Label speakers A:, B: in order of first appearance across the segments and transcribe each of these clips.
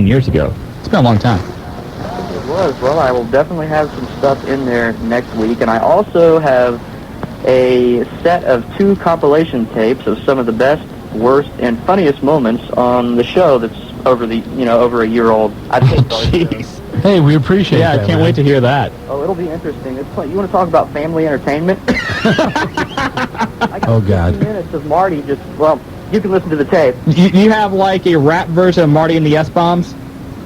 A: years ago. It's been a long time.
B: It was. Well, I will definitely have some stuff in there next week, and I also have a set of 2 compilation tapes of some of the best, worst, and funniest moments on the show that's over a year old.
A: Jeez.
C: Hey, we appreciate that.
A: Yeah, I can't wait to hear that.
B: Oh, it'll be interesting. It's like, you want to talk about family entertainment? I got 15 minutes of Marty just, well, you can listen to the tape.
A: You have like a rap version of Marty and the S-Bombs?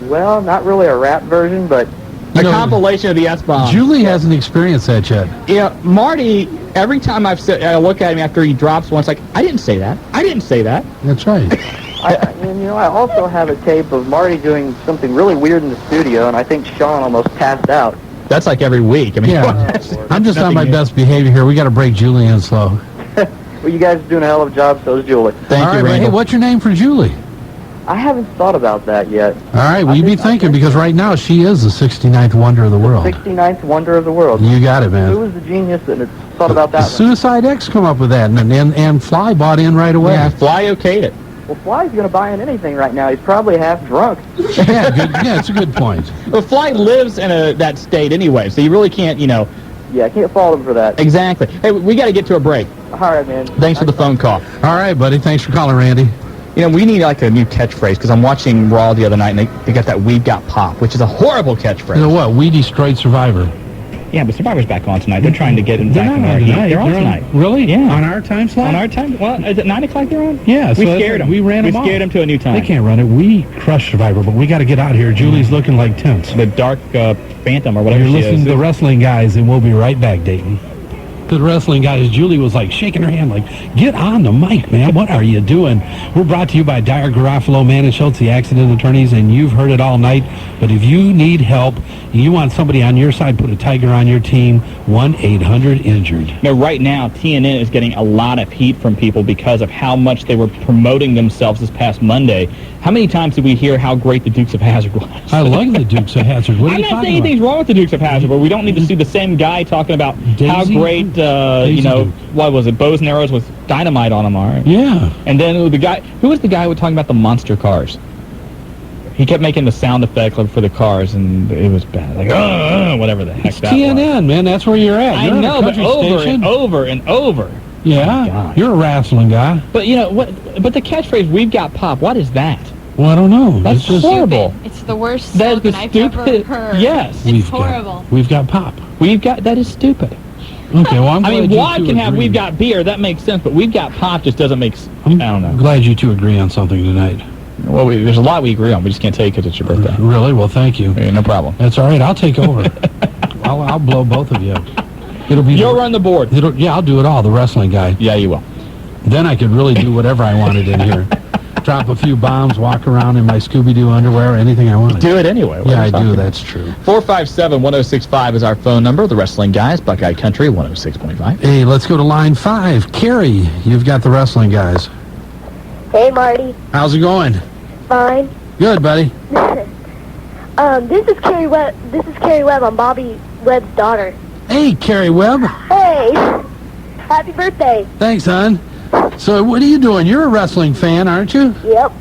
B: Well, not really a rap version, but
A: a compilation of the S-Bombs.
C: Julie hasn't experienced that yet.
A: Yeah, Marty, every time I look at him after he drops one, it's like, I didn't say that. I didn't say that.
C: That's right.
B: I also have a tape of Marty doing something really weird in the studio, and I think Shawn almost passed out.
A: That's like every week. I mean,
C: I'm just on my best behavior here. We got to break Julie in slow.
B: Well, you guys are doing a hell of a job, so is Julie.
A: Thank you, Randall.
C: Hey, what's your name for Julie?
B: I haven't thought about that yet.
C: All right, well, you be thinking, because right now she is the 69th wonder of the world.
B: 69th wonder of the world.
C: You got it, man.
B: Who was the genius that thought about that?
C: Suicide X come up with that, and Fly bought in right away.
A: Yeah, Fly okayed it.
B: Well, Fly's going to buy in anything right now. He's probably half drunk.
C: Yeah, it's a good point.
A: Well, Fly lives in that state anyway, so you really can't,
B: Yeah, I can't fault him for that.
A: Exactly. Hey, we got to get to a break.
B: All right, man.
A: Thanks for the phone call.
C: All right, buddy. Thanks for calling, Randy.
A: We need like a new catchphrase, because I'm watching Raw the other night, and they got that "We've got pop," which is a horrible catchphrase.
C: You know what? We destroyed Survivor.
A: Yeah, but Survivor's back on tonight. They're trying to get in back on our heat. They're on tonight.
C: Really?
A: Yeah.
C: On our time slot?
A: On our time? Well, is it 9 o'clock they're on?
C: Yeah.
A: We scared them.
C: We ran them off.
A: We scared them to a new time.
C: They can't run it. We crushed Survivor, but we got to get out here. Julie's looking like tense.
A: The Dark Phantom or whatever
C: You're
A: she is.
C: listening to the Wrestling Guys, and we'll be right back, Dayton. The Wrestling Guys, Julie was like shaking her hand like, get on the mic, man. What are you doing? We're brought to you by Dyer, Garofalo, Mann & Schultz, the accident attorneys, and you've heard it all night. But if you need help, you want somebody on your side, put a Tiger on your team, 1-800-INJURED.
A: Right now, TNN is getting a lot of heat from people because of how much they were promoting themselves this past Monday. How many times did we hear how great the Dukes of Hazzard was?
C: I like the Dukes of Hazzard. What are
A: I'm
C: you
A: not
C: talking
A: saying anything's wrong with the Dukes of Hazzard, but we don't need to see the same guy talking about how great, what was it, bows and arrows with dynamite on them are.
C: Yeah.
A: And then who was the guy who was talking about the monster cars? He kept making the sound effect for the cars, and it was bad. Like, whatever the heck
C: it's
A: that
C: TNN,
A: was.
C: man. That's where you're at. You're
A: I know, but over
C: station.
A: and over and over.
C: Yeah, you're a wrestling guy.
A: But, but the catchphrase, "We've got pop," what is that?
C: Well, I don't know.
A: That's just horrible.
D: It's the worst
A: That is
D: slogan I've ever heard.
A: Yes.
D: It's horrible.
C: We've got pop.
A: That is stupid.
C: Okay, well, I'm glad
A: I mean,
C: you
A: WAD
C: two
A: can have
C: agree.
A: "We've got beer," that makes sense, but "We've got pop" just doesn't make sense. I don't know.
C: Glad you two agree on something tonight.
A: Well, there's a lot we agree on. We just can't tell you because it's your birthday.
C: Really? Well, thank you.
A: Yeah, no problem.
C: That's all right. I'll take over. I'll blow both of you.
A: You'll run the board.
C: Yeah, I'll do it all. The Wrestling Guy.
A: Yeah, you will.
C: Then I could really do whatever I wanted in here. Drop a few bombs, walk around in my Scooby-Doo underwear, anything I wanted.
A: Do it anyway.
C: Yeah, I do. That's true.
A: 457-1065 is our phone number. The Wrestling Guys, Buckeye Country 106.5.
C: Hey, let's go to line 5. Carrie, you've got the Wrestling Guys.
E: Hey, Marty.
C: How's it going?
E: Fine.
C: Good, buddy.
E: This is Carrie Webb. I'm Bobby Webb's daughter.
C: Hey, Carrie Webb.
E: Hey. Happy birthday.
C: Thanks, hon. So what are you doing? You're a wrestling fan, aren't you?
E: Yep.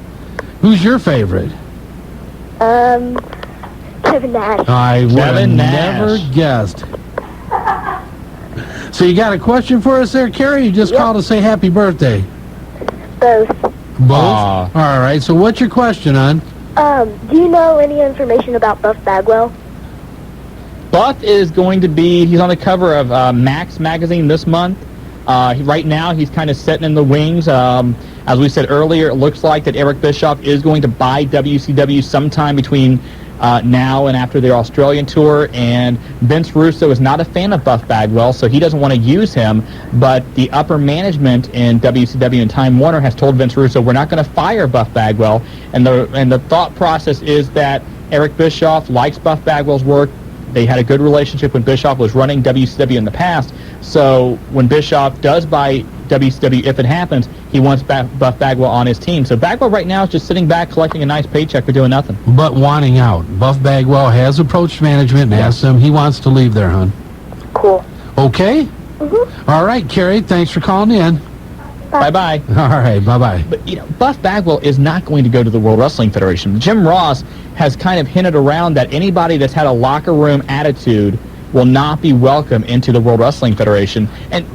C: Who's your favorite?
E: Kevin Nash.
C: I would have never guessed. So you got a question for us there, Carrie? You just called to say happy birthday.
E: Both.
C: Both? All right. So what's your question, hon?
E: Do you know any information about Buff Bagwell?
A: Buff is going to be, he's on the cover of Max magazine this month. Right now, he's kind of sitting in the wings. As we said earlier, it looks like that Eric Bischoff is going to buy WCW sometime between now and after their Australian tour, and Vince Russo is not a fan of Buff Bagwell, so he doesn't want to use him, but the upper management in WCW and Time Warner has told Vince Russo, we're not going to fire Buff Bagwell, and the thought process is that Eric Bischoff likes Buff Bagwell's work. They had a good relationship when Bischoff was running WCW in the past, so when Bischoff does buy WCW, if it happens, he wants Buff Bagwell on his team. So Bagwell right now is just sitting back collecting a nice paycheck for doing nothing.
C: But wanting out. Buff Bagwell has approached management and asked them he wants to leave there, hon.
E: Cool.
C: Okay? All right, Carrie, thanks for calling in.
A: Bye-bye.
C: All right, bye-bye.
A: But, Buff Bagwell is not going to go to the World Wrestling Federation. Jim Ross has kind of hinted around that anybody that's had a locker room attitude will not be welcome into the World Wrestling Federation. And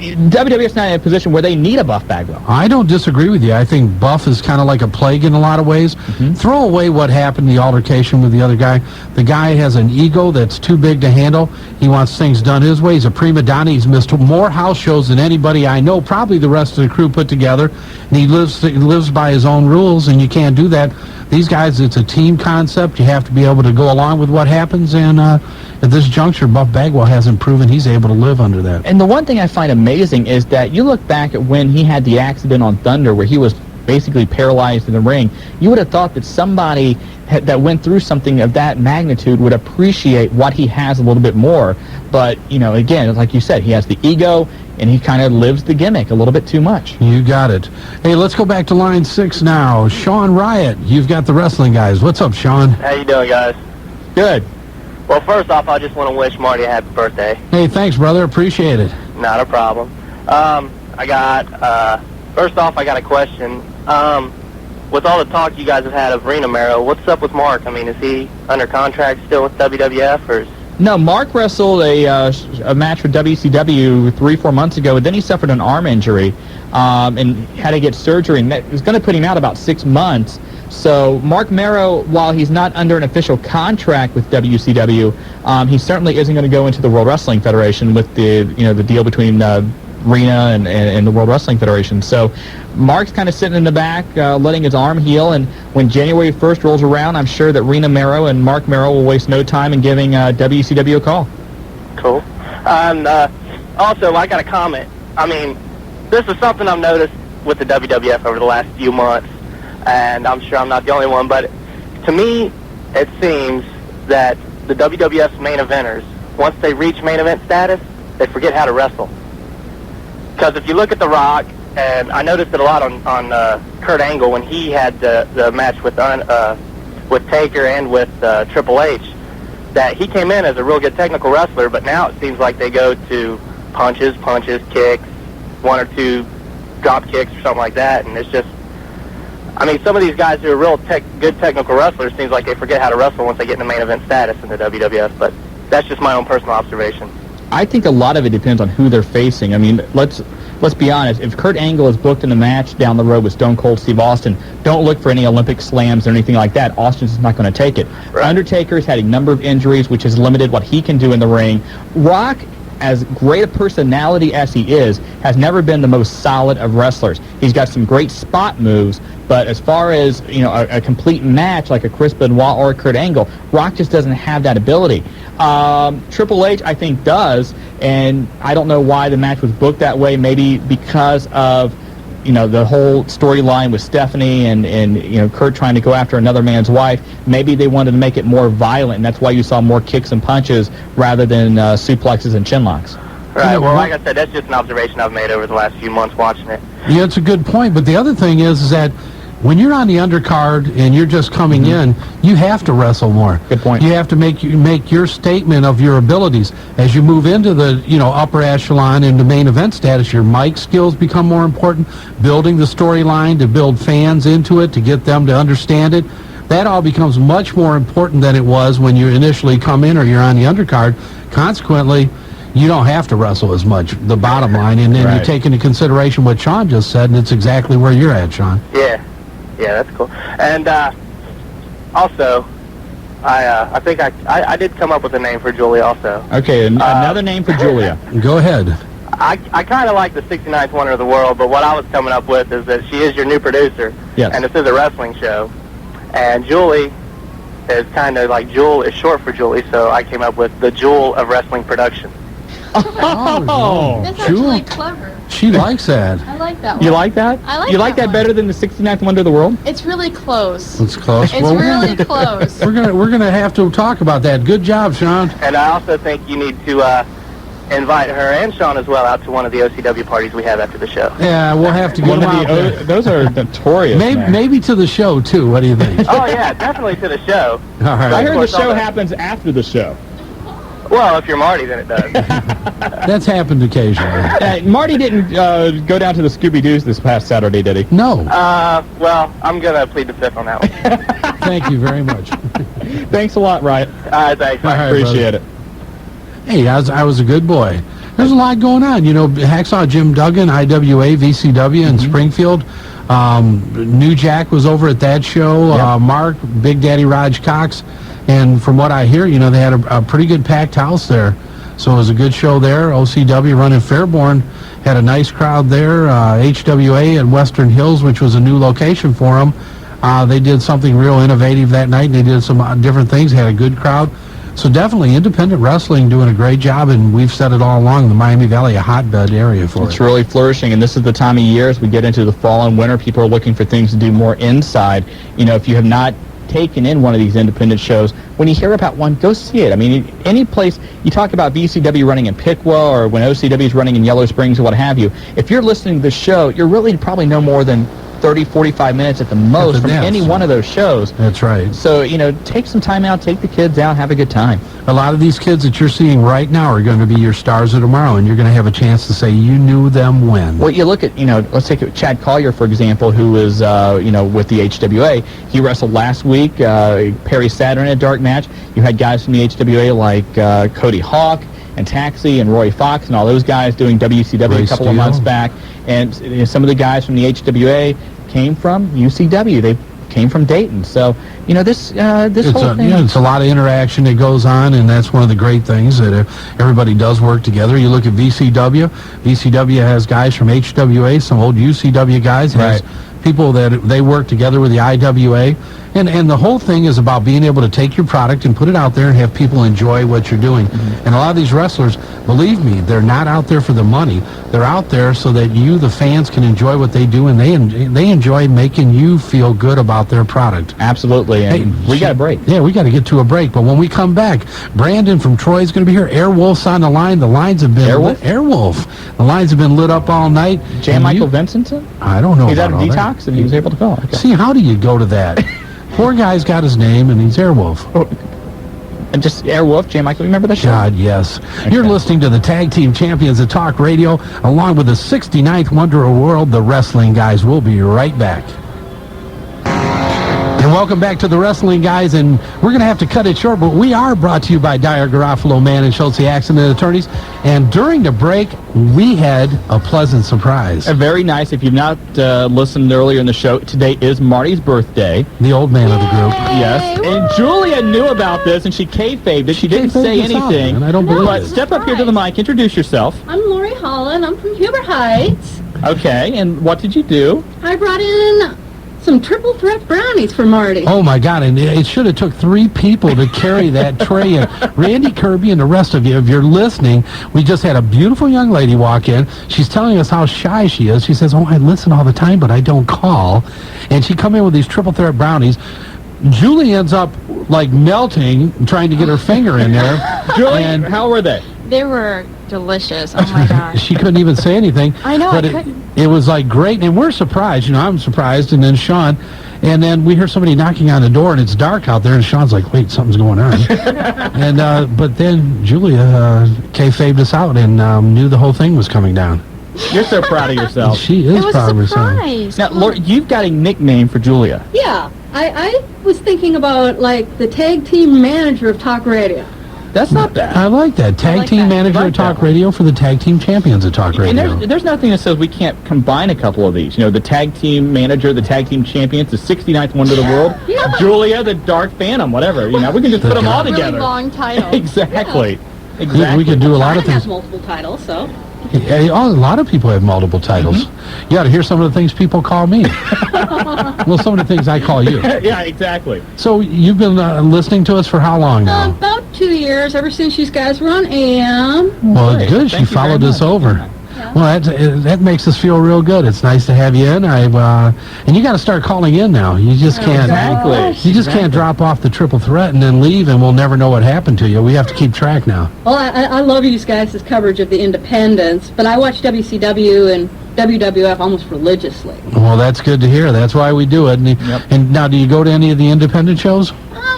A: WWF's not in a position where they need a Buff Bagwell.
C: I don't disagree with you. I think Buff is kind of like a plague in a lot of ways. Throw away what happened, the altercation with the other guy. The guy has an ego that's too big to handle. He wants things done his way. He's a prima donna. He's missed more house shows than anybody I know, probably the rest of the crew put together. And he lives by his own rules, and you can't do that. These guys, it's a team concept. You have to be able to go along with what happens, and at this juncture, Buff Bagwell hasn't proven he's able to live under that.
A: And the one thing I find amazing is that you look back at when he had the accident on Thunder where he was basically paralyzed in the ring. You would have thought that somebody that went through something of that magnitude would appreciate what he has a little bit more. But, again, like you said, he has the ego, and he kind of lives the gimmick a little bit too much.
C: You got it. Hey, let's go back to line 6 now. Shawn Riot, you've got the wrestling guys. What's up, Shawn?
F: How you doing, guys?
A: Good.
F: Well, first off, I just want to wish Marty a happy birthday.
C: Hey, thanks, brother. Appreciate it.
F: Not a problem. First off, I got a question. With all the talk you guys have had of Rena Mero, what's up with Mark? I mean, is he under contract still with WWF, or?
A: No, Mark wrestled a match with WCW 3-4 months ago, and then he suffered an arm injury and had to get surgery, and that was going to put him out about 6 months. So Mark Mero, while he's not under an official contract with WCW, he certainly isn't going to go into the World Wrestling Federation with the the deal between Rena and the World Wrestling Federation. So Mark's kind of sitting in the back, letting his arm heal, and when January 1st rolls around, I'm sure that Rena Mero and Mark Mero will waste no time in giving WCW a call.
F: Cool. And also, I got a comment. I mean, this is something I've noticed with the WWF over the last few months, and I'm sure I'm not the only one, but to me, it seems that the WWF's main eventers, once they reach main event status, they forget how to wrestle. Because if you look at The Rock, and I noticed it a lot on Kurt Angle when he had the match with Taker and with Triple H, that he came in as a real good technical wrestler, but now it seems like they go to punches, kicks, 1 or 2 drop kicks or something like that, and it's just, I mean, some of these guys who are real good technical wrestlers seems like they forget how to wrestle once they get in the main event status in the WWF, but that's just my own personal observation.
A: I think a lot of it depends on who they're facing. I mean, let's be honest. If Kurt Angle is booked in a match down the road with Stone Cold Steve Austin, don't look for any Olympic slams or anything like that. Austin's just not going to take it. Right. Undertaker's had a number of injuries, which has limited what he can do in the ring. Rock, as great a personality as he is, has never been the most solid of wrestlers. He's got some great spot moves, but as far as a complete match like a Chris Benoit or a Kurt Angle, Rock just doesn't have that ability. Triple H, I think, does, and I don't know why the match was booked that way. Maybe because of the whole storyline with Stephanie and Kurt trying to go after another man's wife. Maybe they wanted to make it more violent, and that's why you saw more kicks and punches rather than suplexes and chin locks.
F: Right. Well, like I said, that's just an observation I've made over the last few months watching it.
C: Yeah, it's a good point. But the other thing is that when you're on the undercard and you're just coming in, you have to wrestle more.
A: Good point.
C: You have to make your statement of your abilities. As you move into the upper echelon into main event status, your mic skills become more important. Building the storyline to build fans into it, to get them to understand it, that all becomes much more important than it was when you initially come in or you're on the undercard. Consequently, you don't have to wrestle as much, the bottom line, and then you take into consideration what Shawn just said, and it's exactly where you're at, Shawn.
F: Yeah, that's cool. And also, I think I did come up with a name for Julia also.
A: Okay, another name for Julia.
C: Go ahead.
F: I kind of like the 69th Wonder of the World, but what I was coming up with is that she is your new producer.
A: Yes.
F: And this is a wrestling show. And Julie is kind of like, Jewel is short for Julie, so I came up with the Jewel of Wrestling Production.
D: That's actually clever.
C: She likes that.
D: I like that one.
A: You like that?
D: I like
A: You like that
D: one.
A: better than the 69th Wonder of the World?
D: It's really close.
C: It's close.
D: It's really close.
C: We're gonna have to talk about that. Good job, Shawn.
F: And I also think you need to invite her and Shawn as well out to one of the OCW parties we have after the show.
C: Yeah, we'll have to get them out there.
A: Those are notorious.
C: Maybe to the show too. What do you think?
F: Oh yeah, definitely to the show.
C: All right.
A: I heard the show happens after the show.
F: Well, if you're Marty, then it does.
C: That's happened occasionally.
A: Marty didn't go down to the Scooby-Doos this past Saturday, did he?
C: No.
F: Well, I'm going to plead the fifth on that one.
C: Thank you very much.
A: Thanks a lot, Riot.
F: Thanks.
C: All right,
A: Appreciate it.
C: Hey, I was a good boy. There's a lot going on. You know, Hacksaw Jim Duggan, IWA, VCW in Springfield. New Jack was over at that show.
A: Yep.
C: Mark, Big Daddy Raj Cox. And from what I hear, you know, they had a pretty good packed house there. So it was a good show there. OCW running Fairborn had a nice crowd there. HWA in Western Hills, which was a new location for them. They did something real innovative that night. They did some different things, had a good crowd. So definitely independent wrestling doing a great job, and we've said it all along, the Miami Valley, a hotbed area for
A: It's
C: it.
A: really flourishing, and this is the time of year as we get into the fall and winter. People are looking for things to do more inside. You know, if you have not taken in one of these independent shows, when you hear about one, go see it. I mean, any place, you talk about VCW running in Piqua or when OCW is running in Yellow Springs or what have you, if you're listening to this show, you're really probably no more than 30, 45 minutes at the most from any one of those shows.
C: That's right.
A: So, you know, take some time out, take the kids out, have a good time.
C: A lot of these kids that you're seeing right now are going to be your stars of tomorrow, and you're going to have a chance to say you knew them when.
A: Well, you look at, you know, let's take Chad Collier, for example, who is, you know, with the HWA. He wrestled last week, Perry Saturn in a dark match. You had guys from the HWA like Cody Hawk and Taxi and Roy Fox and all those guys doing WCW
C: Ray
A: a couple of months back. And you know, some of the guys from the HWA came from UCW. They came from Dayton. So, you know, this whole thing.
C: Yeah, it's a lot of interaction that goes on, and that's one of the great things that everybody does work together. You look at VCW. VCW has guys from HWA, some old UCW guys. Has people that they work together with the IWA. And the whole thing is about being able to take your product and put it out there and have people enjoy what you're doing. And a lot of these wrestlers, believe me, they're not out there for the money. They're out there so that you, the fans, can enjoy what they do, and they enjoy making you feel good about their product.
A: Absolutely. And we got a break.
C: Yeah, we got to get to a break. But when we come back, Brandon from Troy is going to be here. Airwolf's on the line. The lines have been Airwolf. The lines have been lit up all night.
A: Jan Michael Vincentson?
C: I don't know.
A: He's out
C: about
A: of
C: all
A: detox,
C: that.
A: and he was able to call. Okay.
C: See, how do you go to that? Poor guy's got his name, and he's Airwolf.
A: And just Airwolf, Jan Michael, remember the show?
C: God, yes. You're listening to the Tag Team Champions of Talk Radio, along with the 69th Wonder of the World, the Wrestling Guys. We'll be right back. And welcome back to the Wrestling Guys, and we're going to have to cut it short, but we are brought to you by Dyer Garofalo, Mann & Schultz, the Accident Attorneys. And during the break, we had a pleasant surprise.
A: Very nice. If you've not listened earlier in the show, today is Marty's birthday.
C: The old man of the group.
A: Yes. And Julia knew about this, and she kayfabed it. She didn't say
C: kayfabed this out,
A: anything.
C: man. I don't believe
A: But
C: it.
A: step up here to the mic. Introduce yourself.
D: I'm Lori Holland. I'm from Huber Heights.
A: Okay. And what did you do?
D: I brought in some triple threat brownies for Marty.
C: Oh, my God, and it should have took 3 people to carry that tray. And Randy Kirby and the rest of you, if you're listening, we just had a beautiful young lady walk in. She's telling us how shy she is. She says, I listen all the time, but I don't call. And she come in with these triple threat brownies. Julie ends up, like, melting, trying to get her finger in there.
A: Julie,
C: and
A: how were they?
D: They were delicious. Oh, my gosh.
C: she couldn't even say anything.
D: I know,
C: But
D: I couldn't.
C: it was, like, great. And we're surprised. You know, I'm surprised. And then Shawn. And then we hear somebody knocking on the door, and it's dark out there. And Shawn's like, wait, something's going on. And but then Julia kayfabed us out and knew the whole thing was coming down.
A: You're so proud of yourself.
C: She is
D: It was
C: proud of
D: a
C: herself.
D: surprise.
A: Now, Lori, you've got a nickname for Julia.
G: Yeah, I was thinking about, like, the tag team manager of talk radio.
A: That's not bad.
C: I like that. Tag
D: like
C: team
D: that.
C: manager
A: I
C: of
A: like
C: Talk
A: that one.
C: Radio for the Tag Team Champions of Talk
A: And
C: Radio.
A: there's nothing that says we can't combine a couple of these. You know, the tag team manager, the tag team champions, the 69th Wonder of the World,
G: Yeah.
A: Julia, the Dark Phantom, whatever. You know, we can just put them all
D: Really
A: together.
D: long title.
A: Exactly.
C: We
A: Exactly.
C: could do a lot of
G: Shawn has
C: things.
G: multiple titles, so.
C: Yeah, a lot of people have multiple titles. You ought to hear some of the things people call me. Well, some of the things I call you.
A: Yeah, exactly.
C: So you've been listening to us for how long now?
G: About 2 years, ever since you guys were on AM.
C: Well,
A: Great.
C: good.
A: Thank
C: She
A: you very
C: followed us
A: much.
C: over. Well, that makes us feel real good. It's nice to have you in. And you got to start calling in now. You just can't.
A: Exactly.
C: You just can't drop off the triple threat and then leave, and we'll never know what happened to you. We have to keep track now.
G: Well, I love you guys' coverage of the independents, but I watch WCW and WWF almost religiously.
C: Well, that's good to hear. That's why we do it. And now, do you go to any of the independent shows?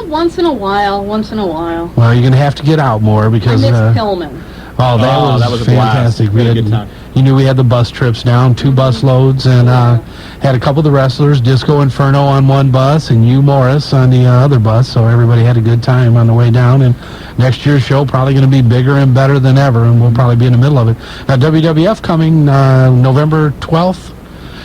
G: Once in a while.
C: Well, you're going to have to get out more because...
G: I miss Pillman.
C: Oh, that was
A: a
C: fantastic.
A: blast. We had a good time.
C: You knew we had the bus trips down, 2 bus loads, and had a couple of the wrestlers, Disco Inferno on one bus, and Hugh Morris on the other bus, so everybody had a good time on the way down. And next year's show probably going to be bigger and better than ever, and we'll probably be in the middle of it. Now, WWF coming November 12th.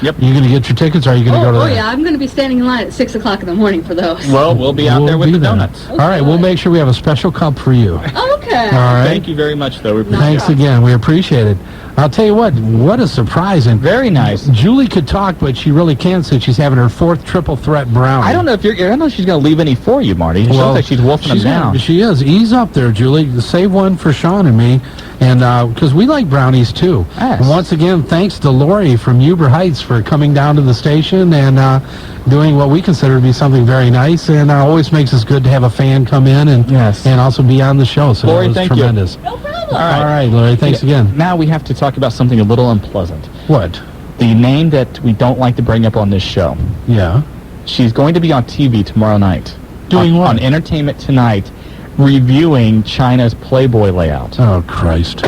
A: Yep.
C: You going to get your tickets, or are you going to go to that?
G: Oh, yeah, I'm going to be standing in line at 6 o'clock in the morning for those.
A: Well, we'll be out there with the donuts.
C: Okay. All right, we'll make sure we have a special cup for you.
G: Okay.
C: All right.
A: Thank you very much, though. We appreciate
C: Thanks again. We appreciate it. I'll tell you what a surprise. And
A: very nice.
C: Julie could talk, but she really can't since she's having her 4th triple threat brownie.
A: I don't know if she's going to leave any for you, Marty. It looks like she's wolfing them down.
C: She is. Ease up there, Julie. Save one for Shawn and me, and because we like brownies too.
A: Yes.
C: And once again, thanks to Lori from Huber Heights for coming down to the station and doing what we consider to be something very nice, and always makes us good to have a fan come in and also be on the show. So
A: Lori,
C: that was
A: thank
C: tremendous.
A: you.
G: No problem.
C: All right, Lori. Thanks again.
A: Now we have to talk about something a little unpleasant.
C: What?
A: The name that we don't like to bring up on this show.
C: Yeah.
A: She's going to be on TV tomorrow night.
C: Doing what?
A: On Entertainment Tonight, reviewing China's Playboy layout.
C: Oh, Christ.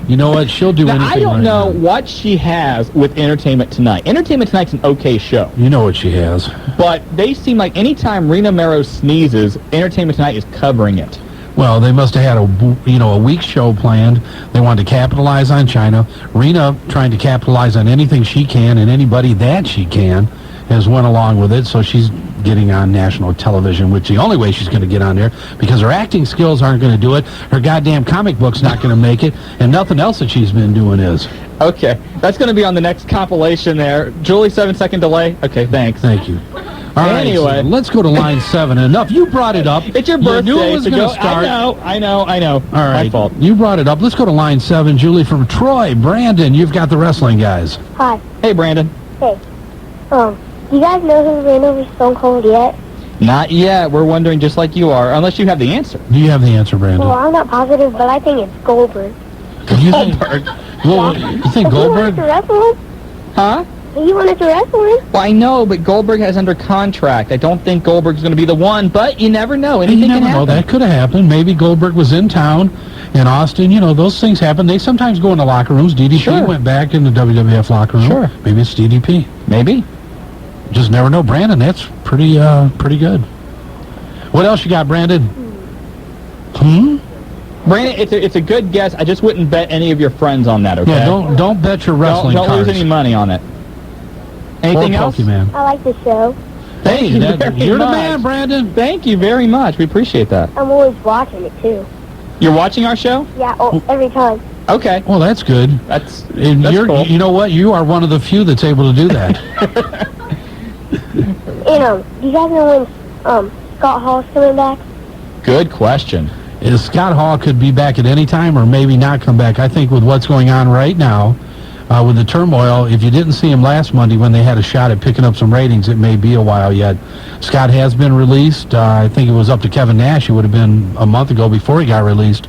C: You know what? She'll do anything.
A: I don't know what she has with Entertainment Tonight. Entertainment Tonight's an okay show.
C: You know what she has.
A: But they seem like anytime Rena Mero sneezes, Entertainment Tonight is covering it.
C: Well, they must have had a week's show planned. They wanted to capitalize on China. Rena trying to capitalize on anything she can and anybody that she can has went along with it. So she's getting on national television, which the only way she's going to get on there because her acting skills aren't going to do it. Her goddamn comic book's not going to make it, and nothing else that she's been doing is.
A: Okay, that's going to be on the next compilation there. Julie, 7-second delay. Okay, thanks.
C: Thank you. All right,
A: anyway,
C: so let's go to line 7. Enough. You brought it up.
A: It's your birthday.
C: You knew it was going to start.
A: I know.
C: All right.
A: My fault.
C: You brought it up. Let's go to line 7. Julie from Troy. Brandon, you've got the wrestling guys.
E: Hi.
A: Hey, Brandon.
E: Hey. Do you guys know who ran over Stone Cold yet?
A: Not yet. We're wondering just like you are, unless you have the answer.
C: Do you have the answer, Brandon?
E: Well, I'm not positive, but I think it's Goldberg.
A: Goldberg.
C: You think Goldberg?
E: He wanted to wrestle him.
A: Huh?
E: He wanted to wrestle him.
A: Well, I know, but Goldberg has under contract. I don't think Goldberg's going to be the one, but you never know. Anything can happen.
C: That could have happened. Maybe Goldberg was in town in Austin. You know, those things happen. They sometimes go in the locker rooms. DDP went back in the WWF locker room.
A: Sure.
C: Maybe it's DDP.
A: Maybe.
C: Just never know. Brandon, that's pretty good. What else you got, Brandon?
A: Brandon, it's a good guess. I just wouldn't bet any of your friends on that, okay?
C: Yeah, don't bet your wrestling
A: Don't
C: cards.
A: lose any money on it. Anything else?
C: Pokemon.
E: I like the show.
A: Thank you very
C: You're the
A: much.
C: man, Brandon.
A: Thank you very much. We appreciate that.
E: I'm always watching it, too.
A: You're watching our show?
E: Yeah, every time.
A: Okay.
C: Well, that's good.
A: That's
C: cool. You know what? You are one of the few that's able to do that.
E: And, do you guys know when Scott Hall's coming back?
A: Good question.
C: Scott Hall could be back at any time or maybe not come back. I think with what's going on right now, with the turmoil, if you didn't see him last Monday when they had a shot at picking up some ratings, it may be a while yet. Scott has been released. I think it was up to Kevin Nash. It would have been a month ago before he got released.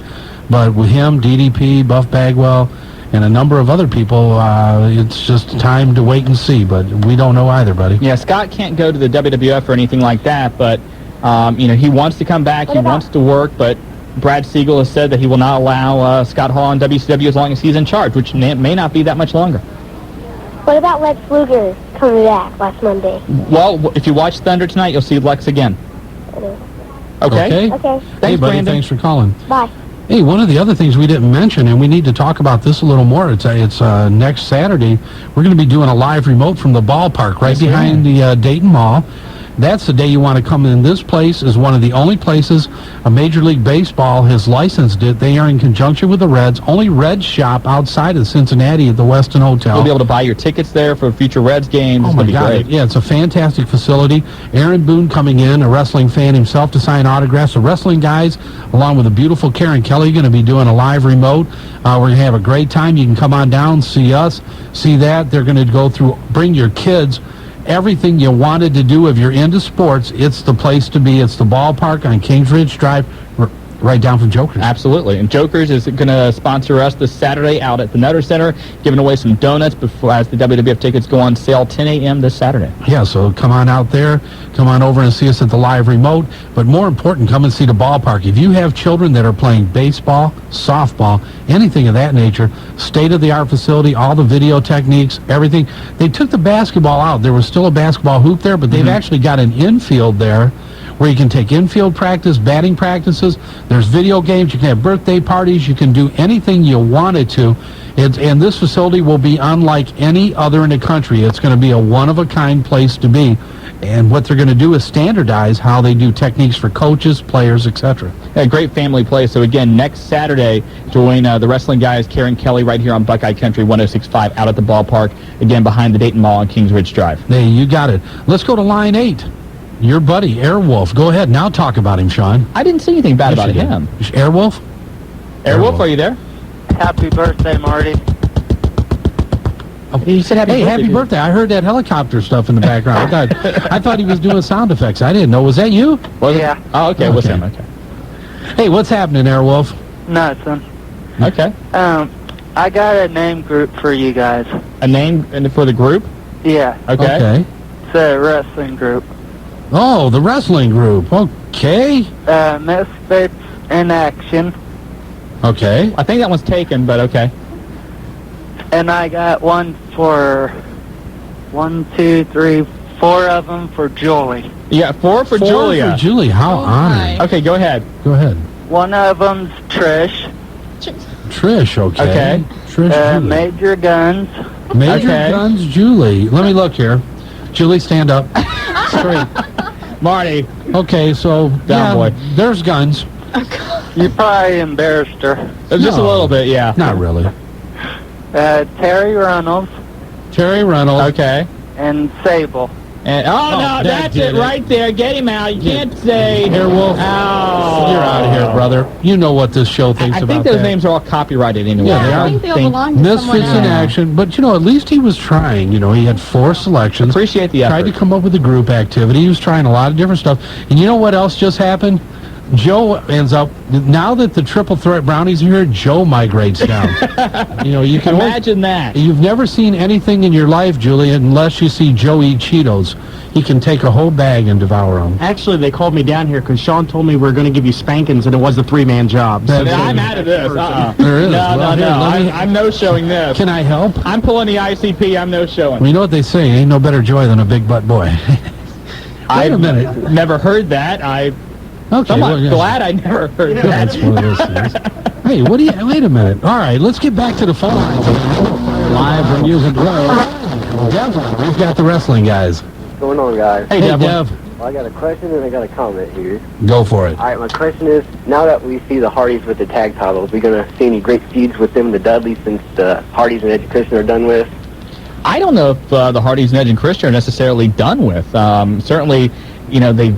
C: But with him, DDP, Buff Bagwell, and a number of other people, it's just time to wait and see. But we don't know either, buddy.
A: Yeah, Scott can't go to the WWF or anything like that, but he wants to come back. He wants to work, but Brad Siegel has said that he will not allow Scott Hall on WCW as long as he's in charge, which may not be that much longer.
E: What about Lex Luger coming back last Monday?
A: Well, if you watch Thunder tonight, you'll see Lex again. Okay?
E: Okay.
C: Hey,
A: Thanks,
C: buddy,
A: Brandon.
C: thanks for calling.
E: Bye.
C: Hey, one of the other things we didn't mention, and we need to talk about this a little more, it's next Saturday. We're going to be doing a live remote from the ballpark right behind the Dayton Mall. that's the day you want to come in. This place is one of the only places Major League Baseball has licensed it. They are in conjunction with the Reds. Only Reds shop outside of Cincinnati at the Westin Hotel.
A: You'll be able to buy your tickets there for future Reds games.
C: Oh, my God.
A: Great.
C: Yeah, it's a fantastic facility. Aaron Boone coming in, a wrestling fan himself, to sign autographs. The wrestling guys, along with the beautiful Karen Kelly, going to be doing a live remote. We're going to have a great time. You can come on down, see us, see that. They're going to go through, bring your kids, everything you wanted to do. If you're into sports, it's the place to be. It's the ballpark on Kings Ridge Drive, right down from Jokers.
A: Absolutely. And Jokers is going to sponsor us this Saturday out at the Nutter Center, giving away some donuts before as the WWF tickets go on sale 10 a.m. this Saturday.
C: Yeah, so come on out there. Come on over and see us at the live remote. But more important, come and see the ballpark. If you have children that are playing baseball, softball, anything of that nature, state-of-the-art facility, all the video techniques, everything. They took the basketball out. There was still a basketball hoop there, but they've actually got an infield there where you can take infield practice, batting practices. There's video games. You can have birthday parties. You can do anything you wanted to. And this facility will be unlike any other in the country. It's going to be a one-of-a-kind place to be. And what they're going to do is standardize how they do techniques for coaches, players, etc.
A: A great family place. So, again, next Saturday, join the wrestling guys, Karen Kelly, right here on Buckeye Country 106.5 out at the ballpark, again, behind the Dayton Mall on Kings Ridge Drive.
C: Hey, you got it. Let's go to line 8. Your buddy, Airwolf. Go ahead. Now talk about him, Shawn.
A: I didn't see anything bad about him.
C: Airwolf?
A: Airwolf, are you there?
F: Happy birthday, Marty.
A: He said happy birthday.
C: Happy birthday. I heard that helicopter stuff in the background. I thought he was doing sound effects. I didn't know. Was that you?
F: Yeah.
A: Oh, okay. What's him? Okay.
C: Hey, what's happening, Airwolf?
F: Nothing.
A: Okay.
F: I got a name group for you guys.
A: A name for the group?
F: Yeah.
A: Okay.
F: It's a wrestling group.
C: Oh, the wrestling group. Okay.
F: Misfits in Action.
C: Okay.
A: I think that one's taken, but okay.
F: And I got one for 1, 2, 3, 4 of them for Julie.
A: You got 4 for
C: 4
A: Julia.
C: for Julie. How honored.
A: Okay, go ahead.
C: Go ahead.
F: One of them's Trish.
C: Trish, okay.
A: Okay.
C: Trish, Julie.
F: Major Guns.
C: Major
A: Okay.
C: Guns, Julie. Let me look here. Julie, stand up. Straight.
A: Marty.
C: Okay, so
A: Down, boy.
C: There's Guns.
F: You probably embarrassed her.
A: Just a little bit, yeah.
C: Not really.
F: Terry Reynolds
C: Terry Reynolds.
A: Okay.
F: and Sable.
A: And no, that's
C: did
A: it right there. Get him out. You can't say.
C: Airwolf.
A: Oh.
C: You're out of here, brother. You know what this show thinks
A: I
C: about
A: think those
C: that.
A: names are all copyrighted anyway.
C: Yeah, they
D: I
C: are.
D: think they'll belong to someone
C: Misfits in
D: else.
C: Action, but at least he was trying. He had 4 selections.
A: Appreciate the effort.
C: Tried to come up with a group activity. He was trying a lot of different stuff. And you know what else just happened? Joe ends up, now that the Triple Threat Brownies are here, Joe migrates down. You can
A: Imagine that.
C: You've never seen anything in your life, Julia, unless you see Joe eat Cheetos. He can take a whole bag and devour them.
H: Actually, they called me down here because Shawn told me we were going to give you spankings, and it was a 3-man job. So
A: I'm out of this.
C: There is.
A: No,
C: Well, here, let me-
A: I'm no-showing this.
C: Can I help?
A: I'm pulling the ICP. I'm no-showing.
C: Well, you know what they say, ain't no better joy than a big butt boy.
A: I've
C: a minute.
A: never heard that.
C: Okay,
A: I'm
C: well, yeah.
A: glad I never heard that.
C: That's one of those things. Hey, wait a minute. All right, let's get back to the phone lines. Live from Music Row. Dev, we've got the wrestling guys.
B: What's going on, guys?
A: Hey, Devlin.
C: Dev,
B: Well, I got a question and I got a comment here.
C: go for it.
B: All right, my question is, now that we see the Hardys with the tag titles, we going to see any great feuds with them and the Dudleys since the Hardys and Edge and Christian are done with?
A: I don't know if the Hardys and Edge and Christian are necessarily done with. Certainly, they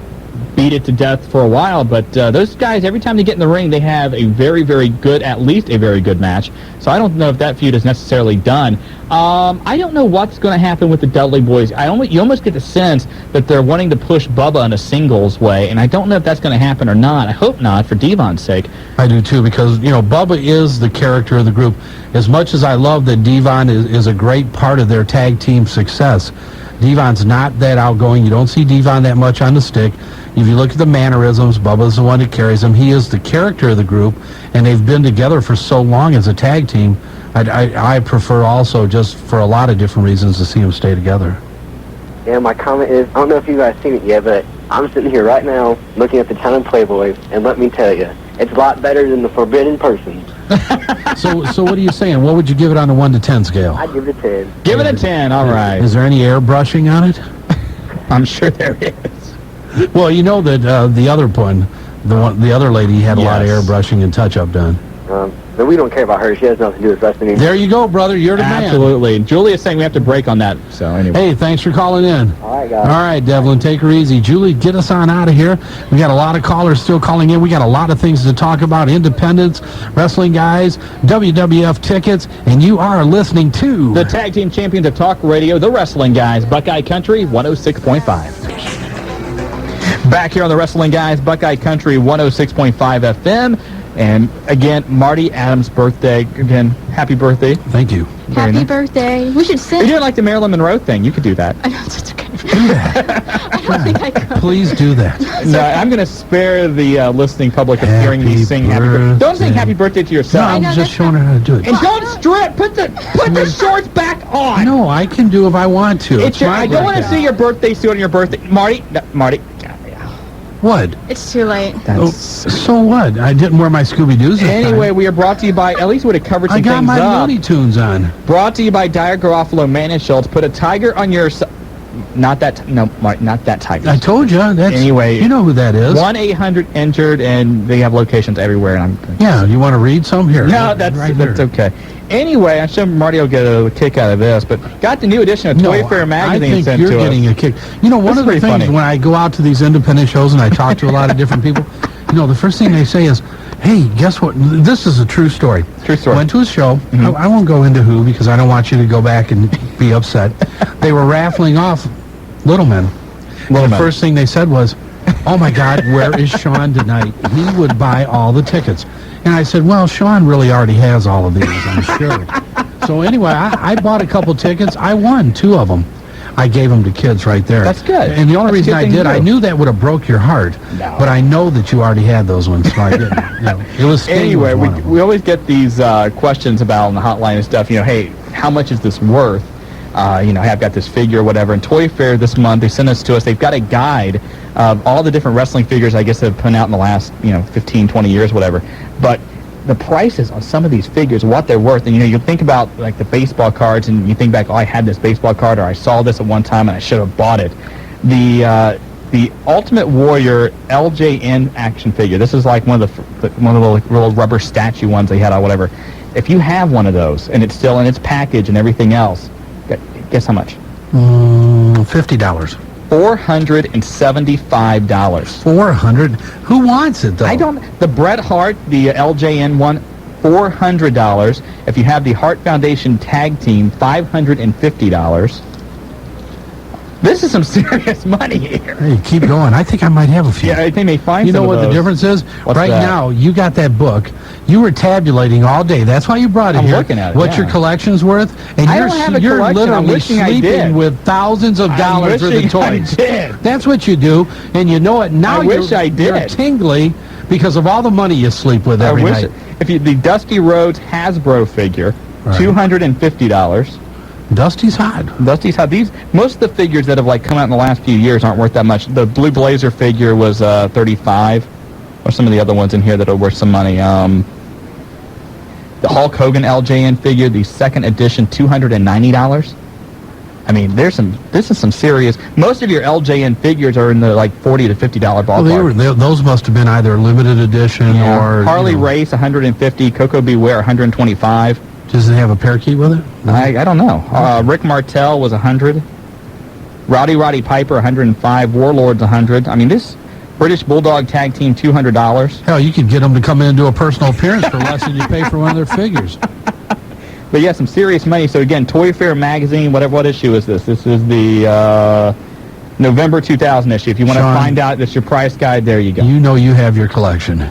A: beat it to death for a while, but those guys, every time they get in the ring, they have a very, very good, at least a very good match. So I don't know if that feud is necessarily done. I don't know what's going to happen with the Dudley boys. You almost get the sense that they're wanting to push Bubba in a singles way, and I don't know if that's going to happen or not. I hope not, for Devon's sake.
C: I do too, because Bubba is the character of the group. As much as I love that Devon is a great part of their tag team success, Devon's not that outgoing. You don't see Devon that much on the stick. If you look at the mannerisms, Bubba's the one that carries him. He is the character of the group, and they've been together for so long as a tag team. I prefer also, just for a lot of different reasons, to see them stay together.
B: Yeah, my comment is, I don't know if you guys seen it yet, but I'm sitting here right now looking at the Town and Playboy, and let me tell you, it's a lot better than the Forbidden Person.
C: So what are you saying? What would you give it on a 1 to 10 scale?
B: I'd give it a 10.
A: Give it a 10, all right.
C: Is there any airbrushing on it?
A: I'm sure there is.
C: Well, you know that the other one, the other lady had a lot of
A: Yes.
C: airbrushing and touch-up done.
I: But we don't care about her. She has nothing to do with wrestling.
C: There you go, brother. You're the man.
A: Absolutely. Julie is saying we have to break on that. So anyway.
C: Hey, thanks for calling in.
I: All right, guys.
C: All right, Devlin, take her easy. Julie, get us on out of here. We got a lot of callers still calling in. We got a lot of things to talk about. Independence, wrestling guys, WWF tickets, and you are listening to
A: The Tag Team Champions of Talk Radio, the Wrestling Guys, Buckeye Country 106.5. Back here on the Wrestling Guys, Buckeye Country 106.5 FM. And again, Marty Adams' birthday. Again, happy birthday.
C: Thank you.
D: Happy birthday. We should sing.
A: You're doing like the Marilyn Monroe thing. You could do that.
D: I know, it's okay. I don't think I could.
C: Please do that.
A: No, I'm going to spare the listening public of hearing me
C: Happy
A: sing happy birthday. Don't sing
C: birthday.
A: happy birthday to
C: No,
A: yourself.
C: I'm
D: know,
C: just
D: that's
C: showing her how to do it.
A: And don't strip. Put the shorts back on.
C: No, I can do if I want to.
A: It's your,
C: my
A: I don't want to
C: birthday.
A: see your birthday suit on your birthday. Marty.
C: What?
D: It's too late.
C: Oh, so what? I didn't wear my Scooby-Doos this
A: Anyway,
C: time.
A: we are brought to you by, at least would have covered some
C: I got
A: things
C: my
A: up.
C: Looney Tunes on.
A: Brought to you by Dyer Garofalo, Man and Schultz. Put a tiger on your... Not that... No, Mark, not that tiger.
C: I told you. That's,
A: Anyway,
C: you know who that is.
A: 1-800-INJURED, and they have locations everywhere. And I'm
C: Yeah, you want to read some? Here.
A: No, that's okay. Anyway, I'm sure Marty will get a kick out of this, but got the new edition of Toy Fair magazine
C: I think
A: sent
C: you're
A: to
C: getting
A: us.
C: a kick. You know, one
A: This
C: of
A: is
C: the
A: pretty
C: things
A: funny.
C: when I go out to these independent shows and I talk to a lot of different people, you know, the first thing they say is, hey, guess what? This is a true story.
A: True story.
C: Went to a show.
A: Mm-hmm.
C: I won't go into who because I don't want you to go back and be upset. They were raffling off Little Men.
A: Little
C: The
A: Men.
C: first thing they said was, oh, my God, where is Shawn tonight? He would buy all the tickets. And I said, well, Shawn really already has all of these, I'm sure. So anyway, I bought a couple tickets. I won 2 of them. I gave them to kids right there.
A: That's good.
C: And the only
A: That's a
C: reason
A: good
C: I
A: thing to
C: did, I
A: do.
C: knew that would have broke your heart.
A: No.
C: But I know that you already had those ones, so I didn't. You know, it was Sting
A: Anyway,
C: was one of them.
A: we always get these questions about on the hotline and stuff. You know, hey, how much is this worth? You know, hey, I've got this figure or whatever. And Toy Fair this month, they sent us to us. They've got a guide of all the different wrestling figures, I guess, that have put out in the last, 15, 20 years, whatever. But the prices on some of these figures, what they're worth, and, you think about, like, the baseball cards, and you think back, oh, I had this baseball card, or I saw this at one time, and I should have bought it. The Ultimate Warrior LJN action figure. This is like one of the little rubber statue ones they had or whatever. If you have one of those and it's still in its package and everything else, guess how much?
C: $50.
A: $475.
C: 400. Who wants it though?
A: I don't. The Bret Hart, the LJN one, $400. If you have the Hart Foundation Tag Team, $550. This is some serious money here.
C: Hey, keep going. I think I might have a few.
A: Yeah, I think they find.
C: You
A: some
C: know
A: of
C: what the
A: those.
C: difference is?
A: What's
C: right
A: that?
C: now, you got that book. You were tabulating all day. That's why you brought it
A: I'm
C: here.
A: looking at it,
C: What
A: yeah.
C: your collection's worth, and
A: I
C: you're
A: don't have a
C: you're
A: collection. I'm
C: literally
A: wishing I
C: sleeping
A: did.
C: with thousands of dollars worth of
A: wishing I
C: toys.
A: did.
C: That's what you do, and you know it now.
A: I wish I did.
C: You're tingly because of all the money you sleep with
A: I
C: every
A: wish
C: night.
A: the Dusty Rhodes Hasbro figure,
C: Right.
A: $250.
C: Dusty's hot.
A: Dusty's how these most of the figures that have come out in the last few years aren't worth that much. The Blue Blazer figure was $35, or some of the other ones in here that are worth some money. The Hulk Hogan LJN figure, the second edition, $290. I mean, this is some serious. Most of your LJN figures are in the $40 to $50 ballpark.
C: Well, those must have been either limited edition or
A: Harley Race, $150. Coco Beware, $125.
C: Does it have a parakeet with it?
A: I don't know. Rick Martel was $100. Roddy Piper, $105. Warlords, $100. I mean, this British Bulldog Tag Team, $200.
C: Hell, you could get them to come in and do a personal appearance for less than you pay for one of their figures.
A: But yeah, some serious money. So again, Toy Fair magazine. What issue is this? This is the November 2000 issue. If you want to
C: Shawn,
A: find out, that's your price guide. There you go.
C: You know you have your collection.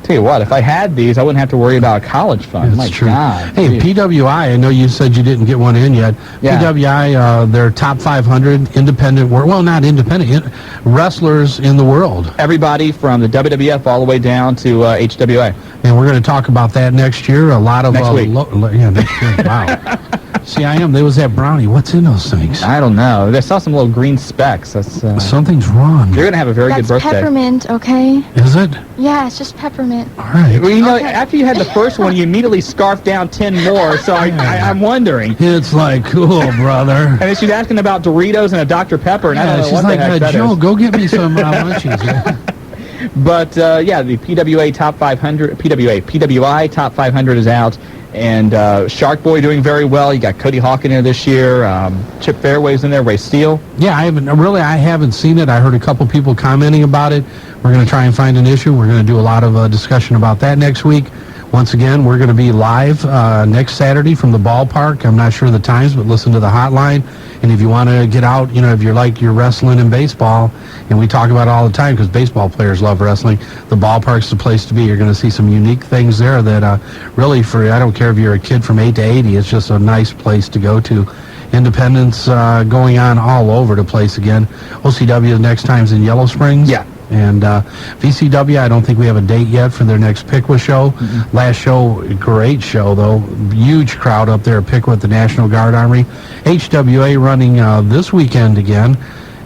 A: Tell you what, if I had these, I wouldn't have to worry about a college fund.
C: That's
A: My
C: true.
A: God.
C: Hey,
A: Geez.
C: PWI, I know you said you didn't get one in yet.
A: Yeah.
C: PWI, they're top 500 independent, not independent, wrestlers in the world.
A: Everybody from the WWF all the way down to HWA.
C: And we're going to talk about that next year. A lot of
A: Next week.
C: next year. Wow. See, I am. There was that brownie. What's in those things?
A: I don't know. I saw some little green specks. That's
C: Something's wrong.
A: You're going to have a very good birthday.
J: That's peppermint, okay?
C: Is it?
J: Yeah, it's just peppermint.
C: All right.
A: Well, you know, after you had the first one, you immediately scarfed down 10 more, so I'm wondering.
C: It's like, cool, brother.
A: And then she's asking about Doritos and a Dr. Pepper, and I don't know
C: she's
A: what
C: like,
A: the heck that
C: Joe,
A: is.
C: go get me some munchies. Yeah.
A: But, yeah, the PWI Top 500 is out. And Shark Boy doing very well. You got Cody Hawk in there this year. Chip Fairway's in there. Ray Steele.
C: Yeah, I haven't seen it. I heard a couple people commenting about it. We're going to try and find an issue. We're going to do a lot of discussion about that next week. Once again, we're going to be live next Saturday from the ballpark. I'm not sure of the times, but listen to the hotline. And if you want to get out, you know, if you're like you're wrestling and baseball, and we talk about it all the time because baseball players love wrestling, the ballpark's the place to be. You're going to see some unique things there that really, I don't care if you're a kid from 8 to 80, it's just a nice place to go to. Independence going on all over the place again. OCW next time's in Yellow Springs.
A: Yeah.
C: And VCW, I don't think we have a date yet for their next Piqua show. Mm-hmm. Last show, great show, though. Huge crowd up there at Piqua at the National Guard Armory. HWA running this weekend again.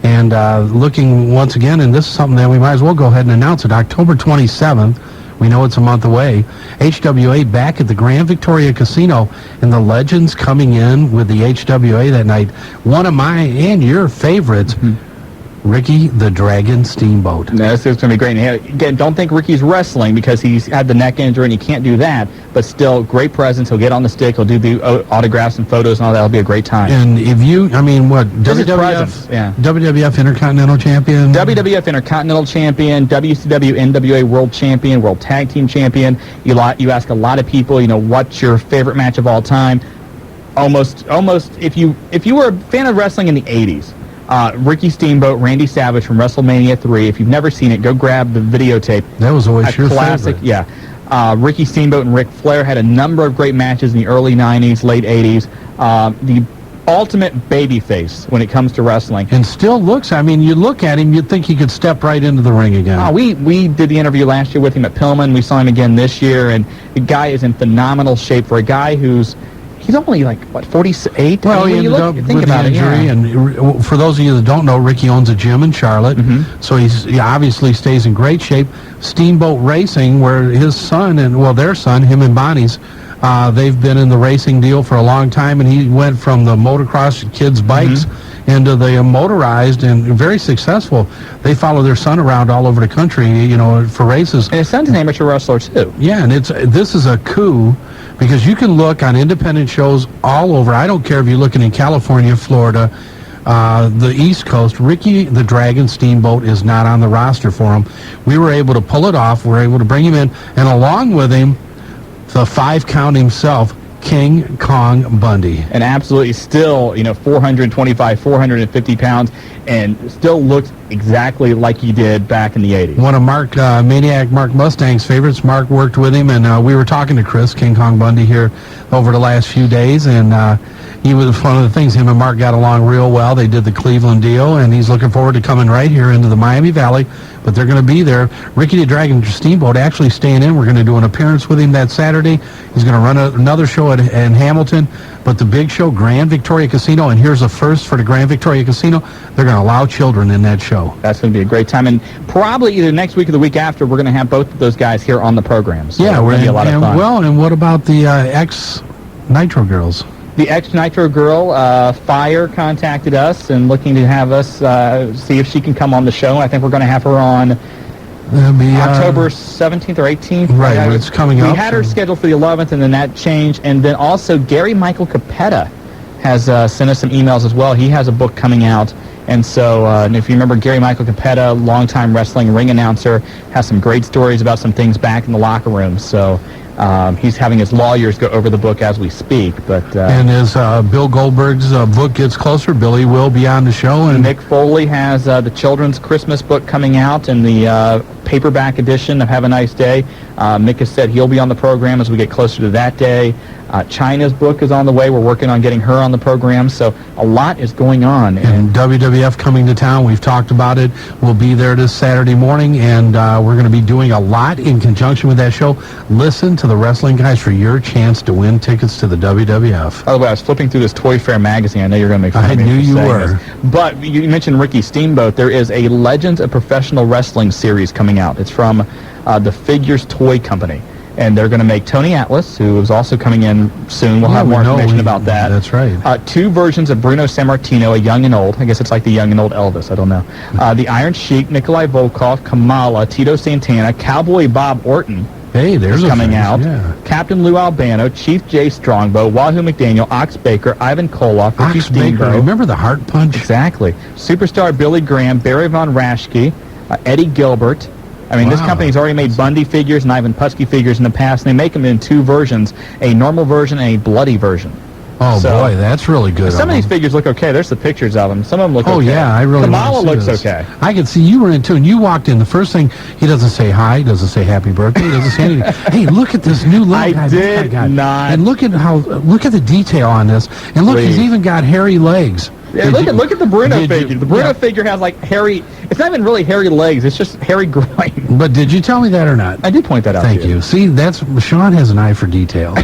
C: And looking once again, and this is something that we might as well go ahead and announce it, October 27th. We know it's a month away. HWA back at the Grand Victoria Casino, and the legends coming in with the HWA that night. One of my and your favorites, Ricky the Dragon Steamboat.
A: No, this is going to be great. And again, don't think Ricky's wrestling because he's had the neck injury and he can't do that. But still, great presence. He'll get on the stick. He'll do the autographs and photos and all that. It'll be a great time.
C: And if you, I mean, what,
A: WWF? Yeah.
C: WWF Intercontinental Champion?
A: WWF Intercontinental Champion, WCW NWA World Champion, World Tag Team Champion. You ask a lot of people, you know, what's your favorite match of all time? Almost, if you were a fan of wrestling in the 80s, Ricky Steamboat, Randy Savage from WrestleMania 3. If you've never seen it, go grab the videotape.
C: That was always your
A: classic,
C: favorite.
A: Yeah. Ricky Steamboat and Ric Flair had a number of great matches in the early 90s, late 80s. The ultimate babyface when it comes to wrestling.
C: And still looks, I mean, you look at him, you'd think he could step right into the ring again.
A: We did the interview last year with him at Pillman. We saw him again this year, and the guy is in phenomenal shape for a guy who's he's only like, what, 48?
C: Well, he ended up with the injury, and for those of you that don't know, Ricky owns a gym in Charlotte, so he obviously stays in great shape. Steamboat Racing, where his son, their son, him and Bonnie's, they've been in the racing deal for a long time, and he went from the motocross kids' bikes into the motorized and very successful. They follow their son around all over the country, you know, for races.
A: And his son's an amateur wrestler, too.
C: Yeah, and this is a coup, because you can look on independent shows all over. I don't care if you're looking in California, Florida, the East Coast. Ricky the Dragon Steamboat is not on the roster for him. We were able to pull it off. We were able to bring him in, and along with him, the 5-count himself, King Kong Bundy.
A: And absolutely still, 425, 450 pounds, and still looks exactly like he did back in the 80s.
C: One of Maniac Mark Mustang's favorites. Mark worked with him, and we were talking to Chris, King Kong Bundy, here over the last few days, and he was one of the things. Him and Mark got along real well. They did the Cleveland deal, and he's looking forward to coming right here into the Miami Valley, but they're going to be there. Ricky the Dragon Steamboat actually staying in. We're going to do an appearance with him that Saturday. He's going to run another show in Hamilton, but the big show, Grand Victoria Casino, and here's a first for the Grand Victoria Casino. They're going to allow children in that show.
A: That's going to be a great time, and probably either next week or the week after, we're going to have both of those guys here on the program. So
C: yeah,
A: we're going to be a lot of fun.
C: Well, and what about the ex-Nitro girls?
A: The ex-Nitro girl, Fire, contacted us and looking to have us see if she can come on the show. I think we're going to have her on October 17th or 18th.
C: Right, it's coming up.
A: We had her scheduled for the 11th, and then that changed. And then also Gary Michael Capetta has sent us some emails as well. He has a book coming out. And so if you remember, Gary Michael Capetta, longtime wrestling ring announcer, has some great stories about some things back in the locker room. So he's having his lawyers go over the book as we speak. But
C: and as Bill Goldberg's book gets closer, Billy will be on the show. And
A: Mick Foley has the children's Christmas book coming out in the paperback edition of Have a Nice Day. Mick has said he'll be on the program as we get closer to that day. China's book is on the way. We're working on getting her on the program. So a lot is going on.
C: And WWF coming to town. We've talked about it. We'll be there this Saturday morning, and we're going to be doing a lot in conjunction with that show. Listen to the Wrestling Guys for your chance to win tickets to the WWF.
A: By the way, I was flipping through this Toy Fair magazine. I know you're going to make fun
C: I
A: of me.
C: knew you were.
A: This. But you mentioned Ricky Steamboat. There is a Legends of Professional Wrestling series coming out. It's from the Figures Toy Company. And they're going to make Tony Atlas, who is also coming in soon. We'll have more information about that.
C: That's right.
A: 2 versions of Bruno Sammartino, a young and old. I guess it's like the young and old Elvis. I don't know. The Iron Sheik, Nikolai Volkov, Kamala, Tito Santana, Cowboy Bob Orton.
C: Hey, there's
A: coming out.
C: Yeah.
A: Captain Lou Albano, Chief Jay Strongbow, Wahoo McDaniel, Ox Baker, Ivan Koloff, Ricky
C: Ox Baker.
A: Steamboat.
C: Remember the Hart Punch?
A: Exactly. Superstar Billy Graham, Barry Von Raschke, Eddie Gilbert. I mean, this company's already made Bundy figures and Ivan Putski figures in the past, and they make them in 2 versions, a normal version and a bloody version.
C: Oh, so, boy, that's really good.
A: Some of these figures look okay. There's the pictures of them. Some of them look okay.
C: Oh, yeah, I really
A: Kamala looks okay.
C: I can see you were in, too, and you walked in. The first thing, he doesn't say hi, doesn't say happy birthday, he doesn't say anything. Hey, look at this new look.
A: I did not.
C: And look at the detail on this. And look, he's even got hairy legs.
A: Yeah, look at the Bruno figure. The Bruno figure has like hairy. It's not even really hairy legs. It's just hairy groin.
C: But did you tell me that or not?
A: I did point that out.
C: Thank you. See, Shawn has an eye for detail.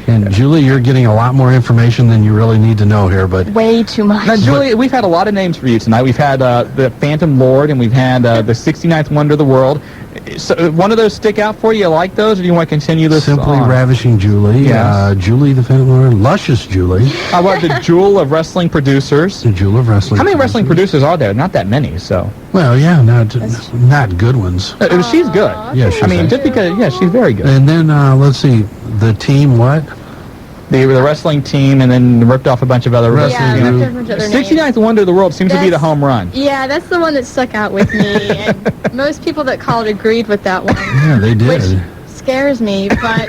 C: And Julie, you're getting a lot more information than you really need to know here. But
J: way too much.
A: Now, Julie, we've had a lot of names for you tonight. We've had the Phantom Lord, and we've had the 69th Wonder of the World. So, one of those stick out for you? You like those, or do you want to continue this?
C: Simply Ravishing Julie,
A: yes.
C: Julie the Phantom Lord, Luscious Julie.
A: How about the Jewel of Wrestling Producers?
C: The Jewel of Wrestling.
A: How many wrestling producers are there? Not that many. So.
C: Well, yeah, not good ones.
A: She's good.
C: Yeah, she's
A: just because, she's very good.
C: And then let's see, the team what?
A: The wrestling team, and then ripped off a bunch of other wrestling.
J: Yeah, ripped off a bunch of other
A: 69th Wonder of the World seems to be the home run.
J: Yeah, that's the one that stuck out with me, and most people that called agreed with that one.
C: Yeah, they did.
J: Which scares me, but...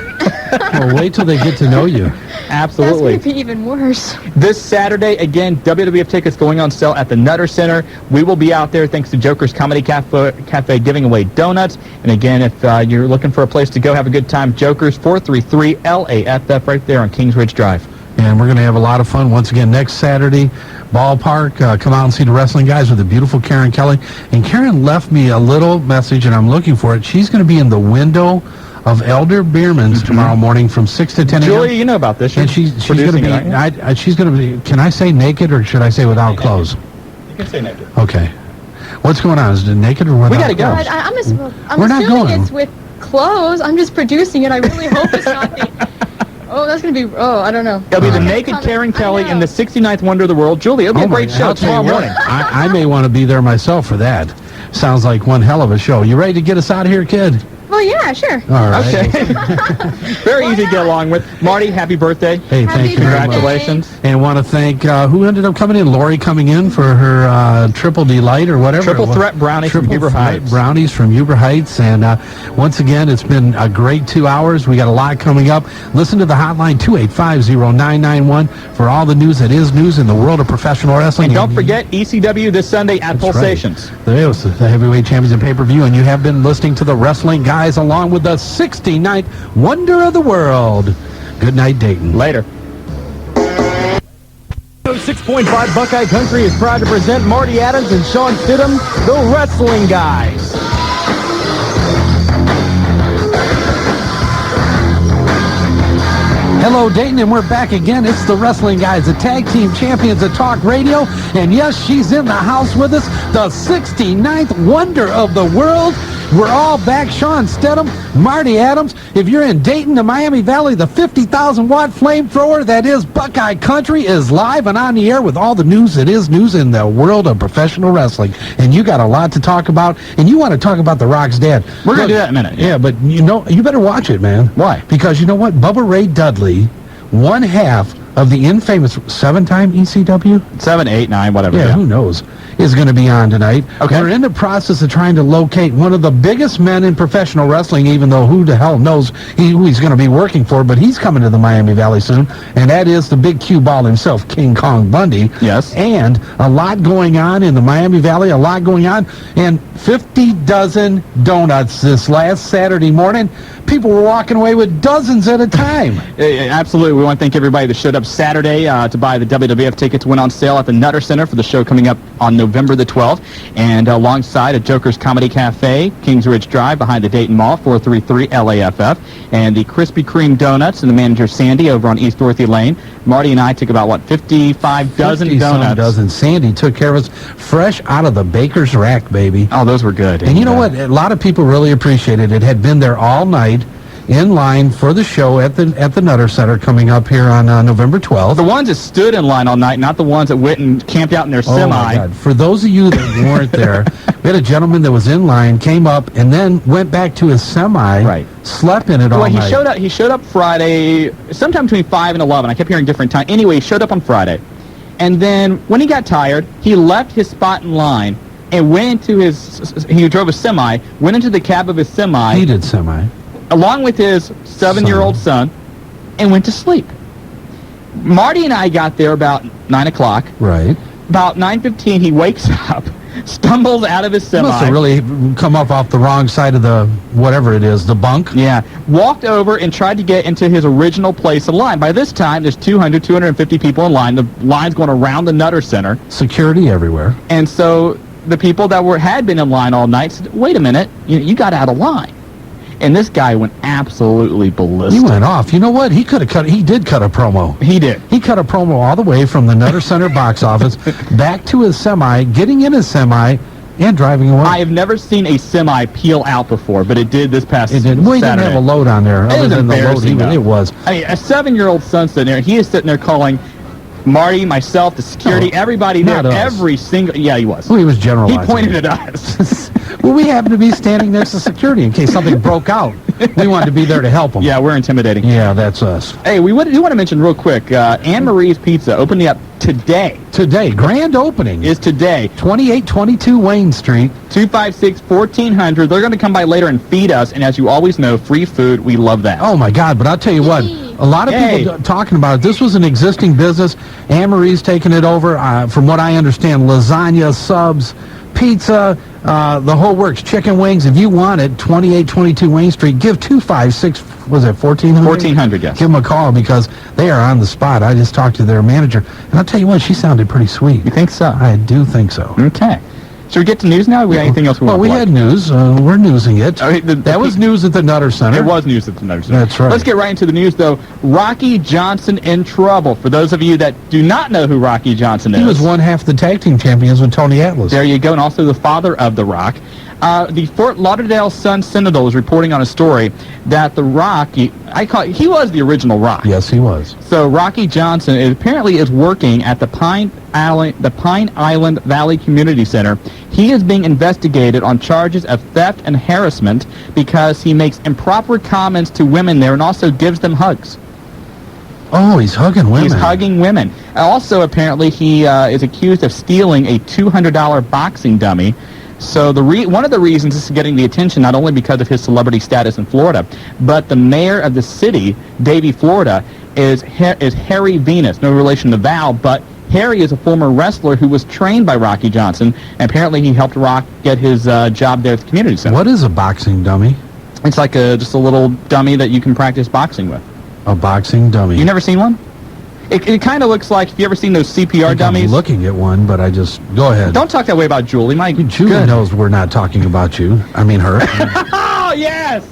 C: Well, wait till they get to know you.
A: Absolutely.
J: That's going to be even worse.
A: This Saturday, again, WWF tickets going on sale at the Nutter Center. We will be out there thanks to Joker's Comedy Cafe giving away donuts. And again, if you're looking for a place to go have a good time, Joker's 433 LAFF right there on Kings Ridge Drive.
C: And we're going to have a lot of fun once again next Saturday. Ballpark, come out and see the Wrestling Guys with the beautiful Karen Kelly. And Karen left me a little message, and I'm looking for it. She's going to be in the window of Elder Bierman's tomorrow morning from 6 to 10 a.m.
A: Julia, you know about this.
C: And she's going to be, she's going to be, can I say naked or should I say without clothes?
A: You can say naked.
C: Okay. What's going on? Is it naked or without
A: We got to go.
J: I'm
C: We're not
J: assuming
C: going.
J: it's with clothes. I'm just producing it. I really hope it's not the... Oh, that's going to be... Oh, I don't know.
A: It'll be the naked Karen Kelly and the 69th Wonder of the World. Julia, it'll be a great show tomorrow morning.
C: I may want to be there myself for that. Sounds like one hell of a show. You ready to get us out of here, kid?
J: Well, yeah, sure.
C: All right.
A: Okay. Very easy to get along with. Marty, happy birthday.
C: Hey, thank you.
A: Congratulations.
C: And want to thank, who ended up coming in? Lori coming in for her Triple Delight or whatever.
A: Triple Threat Brownies from Huber Heights.
C: Brownies from Huber Heights. And once again, it's been a great 2 hours. We got a lot coming up. Listen to the hotline, 285-0991, for all the news that is news in the world of professional wrestling.
A: And don't forget ECW this Sunday at Pulsations.
C: Right. There's the Heavyweight Champions and pay-per-view, and you have been listening to the Wrestling Guys along with the 69th Wonder of the World. Good night, Dayton.
A: Later.
K: 6.5 Buckeye Country is proud to present Marty Adams and Shawn Stidham, the Wrestling Guys.
C: Hello, Dayton, and we're back again. It's the Wrestling Guys, the tag team champions of Talk Radio. And yes, she's in the house with us, the 69th Wonder of the World. We're all back. Shawn Stidham, Marty Adams. If you're in Dayton, the Miami Valley, the 50,000-watt flamethrower that is Buckeye Country is live and on the air with all the news that is news in the world of professional wrestling. And you got a lot to talk about, and you want to talk about The Rock's dad.
A: We're going to do that in a minute.
C: Yeah, but you better watch it, man.
A: Why?
C: Because you know what? Bubba Ray Dudley, one half of the infamous 7-time ECW?
A: 7, 8, 9, whatever.
C: Yeah, who knows, is going to be on tonight.
A: Okay.
C: We're in the process of trying to locate one of the biggest men in professional wrestling, even though who the hell knows who he's going to be working for, but he's coming to the Miami Valley soon, and that is the big cue ball himself, King Kong Bundy.
A: Yes.
C: And a lot going on in the Miami Valley, a lot going on, and 50 dozen donuts this last Saturday morning. People were walking away with dozens at a time.
A: Absolutely. We want to thank everybody that showed up Saturday to buy the WWF tickets. Went on sale at the Nutter Center for the show coming up on November the 12th. And alongside at Joker's Comedy Cafe, Kings Ridge Drive, behind the Dayton Mall, 433 LAFF. And the Krispy Kreme Donuts and the manager Sandy over on East Dorothy Lane. Marty and I took about, 55 dozen donuts.
C: Dozen. Sandy took care of us fresh out of the baker's rack, baby.
A: Oh, those were good.
C: And you know what? A lot of people really appreciated it. It had been there all night in line for the show at the Nutter Center coming up here on November 12th.
A: The ones that stood in line all night, not the ones that went and camped out in their semi.
C: Oh, my God. For those of you that weren't there, we had a gentleman that was in line, came up, and then went back to his semi,
A: right.
C: Slept in it all night.
A: He showed up Friday, sometime between 5 and 11. I kept hearing different times. Anyway, he showed up on Friday. And then when he got tired, he left his spot in line and went into he drove a semi, went into the cab of his semi.
C: Heated semi.
A: Along with his 7-year-old son, and went to sleep. Marty and I got there about 9 o'clock.
C: Right.
A: About 9:15, he wakes up, stumbles out of his semi.
C: Must have really come up off the wrong side of the, whatever it is, the bunk.
A: Yeah. Walked over and tried to get into his original place in line. By this time, there's 250 people in line. The line's going around the Nutter Center.
C: Security everywhere.
A: And so the people that had been in line all night said, wait a minute, you got out of line. And this guy went absolutely ballistic.
C: He went off. You know what? He did cut a promo.
A: He did.
C: He cut a promo all the way from the Nutter Center box office back to his semi, getting in his semi, and driving away.
A: I have never seen a semi peel out before, but it did this past Saturday.
C: Well, he didn't have a load on there.
A: It was embarrassing.
C: It was.
A: I mean, a 7-year-old son sitting there, he is sitting there calling Marty, myself, the security, everybody there, every single... Yeah, he was.
C: Well, he was generalizing.
A: He pointed at us.
C: Well, we happened to be standing next to security in case something broke out. We wanted to be there to help them.
A: Yeah, we're intimidating.
C: Yeah, that's us.
A: Hey, we want to mention real quick, Anne Marie's Pizza opening up today.
C: Today. Grand opening.
A: Is today.
C: 2822 Wayne Street.
A: 256-1400. They're going to come by later and feed us, and as you always know, free food, we love that.
C: Oh, my God, but I'll tell you what, a lot of people talking about it. This was an existing business. Anne Marie's taking it over. From what I understand, lasagna, subs, pizza, the whole works, chicken wings. If you want it, 2822 Wayne Street, give 256, was it 1400?
A: 1400, yes.
C: Give them a call because they are on the spot. I just talked to their manager, and I'll tell you what, she sounded pretty sweet.
A: You think so?
C: I do think so.
A: Okay. Should we get to news now? Or we got anything else we want to
C: Well, we had news. We're newsing it. That was news at the Nutter Center.
A: It was news at the Nutter Center.
C: That's right.
A: Let's get right into the news, though. Rocky Johnson in trouble. For those of you that do not know who Rocky Johnson is.
C: He was one half the tag team champions with Tony Atlas.
A: There you go, and also the father of The Rock. The Fort Lauderdale Sun-Sentinel is reporting on a story that The Rock, he was the original Rock.
C: Yes, he was.
A: So Rocky Johnson apparently is working at the Pine Island Valley Community Center. He is being investigated on charges of theft and harassment because he makes improper comments to women there and also gives them hugs.
C: Oh, he's hugging women.
A: He's hugging women. Also, apparently, he is accused of stealing a $200 boxing dummy. So one of the reasons this is getting the attention, not only because of his celebrity status in Florida, but the mayor of the city, Davie, Florida, is Harry Venus. No relation to Val, but Harry is a former wrestler who was trained by Rocky Johnson, and apparently he helped Rock get his job there at the community center.
C: What is a boxing dummy?
A: It's like just a little dummy that you can practice boxing with.
C: A boxing dummy.
A: You never seen one? It kind of looks like, have you ever seen those CPR dummies?
C: I'm looking at one, but go ahead.
A: Don't talk that way about Julie.
C: Julie knows we're not talking about you. I mean her.
A: Oh, yes!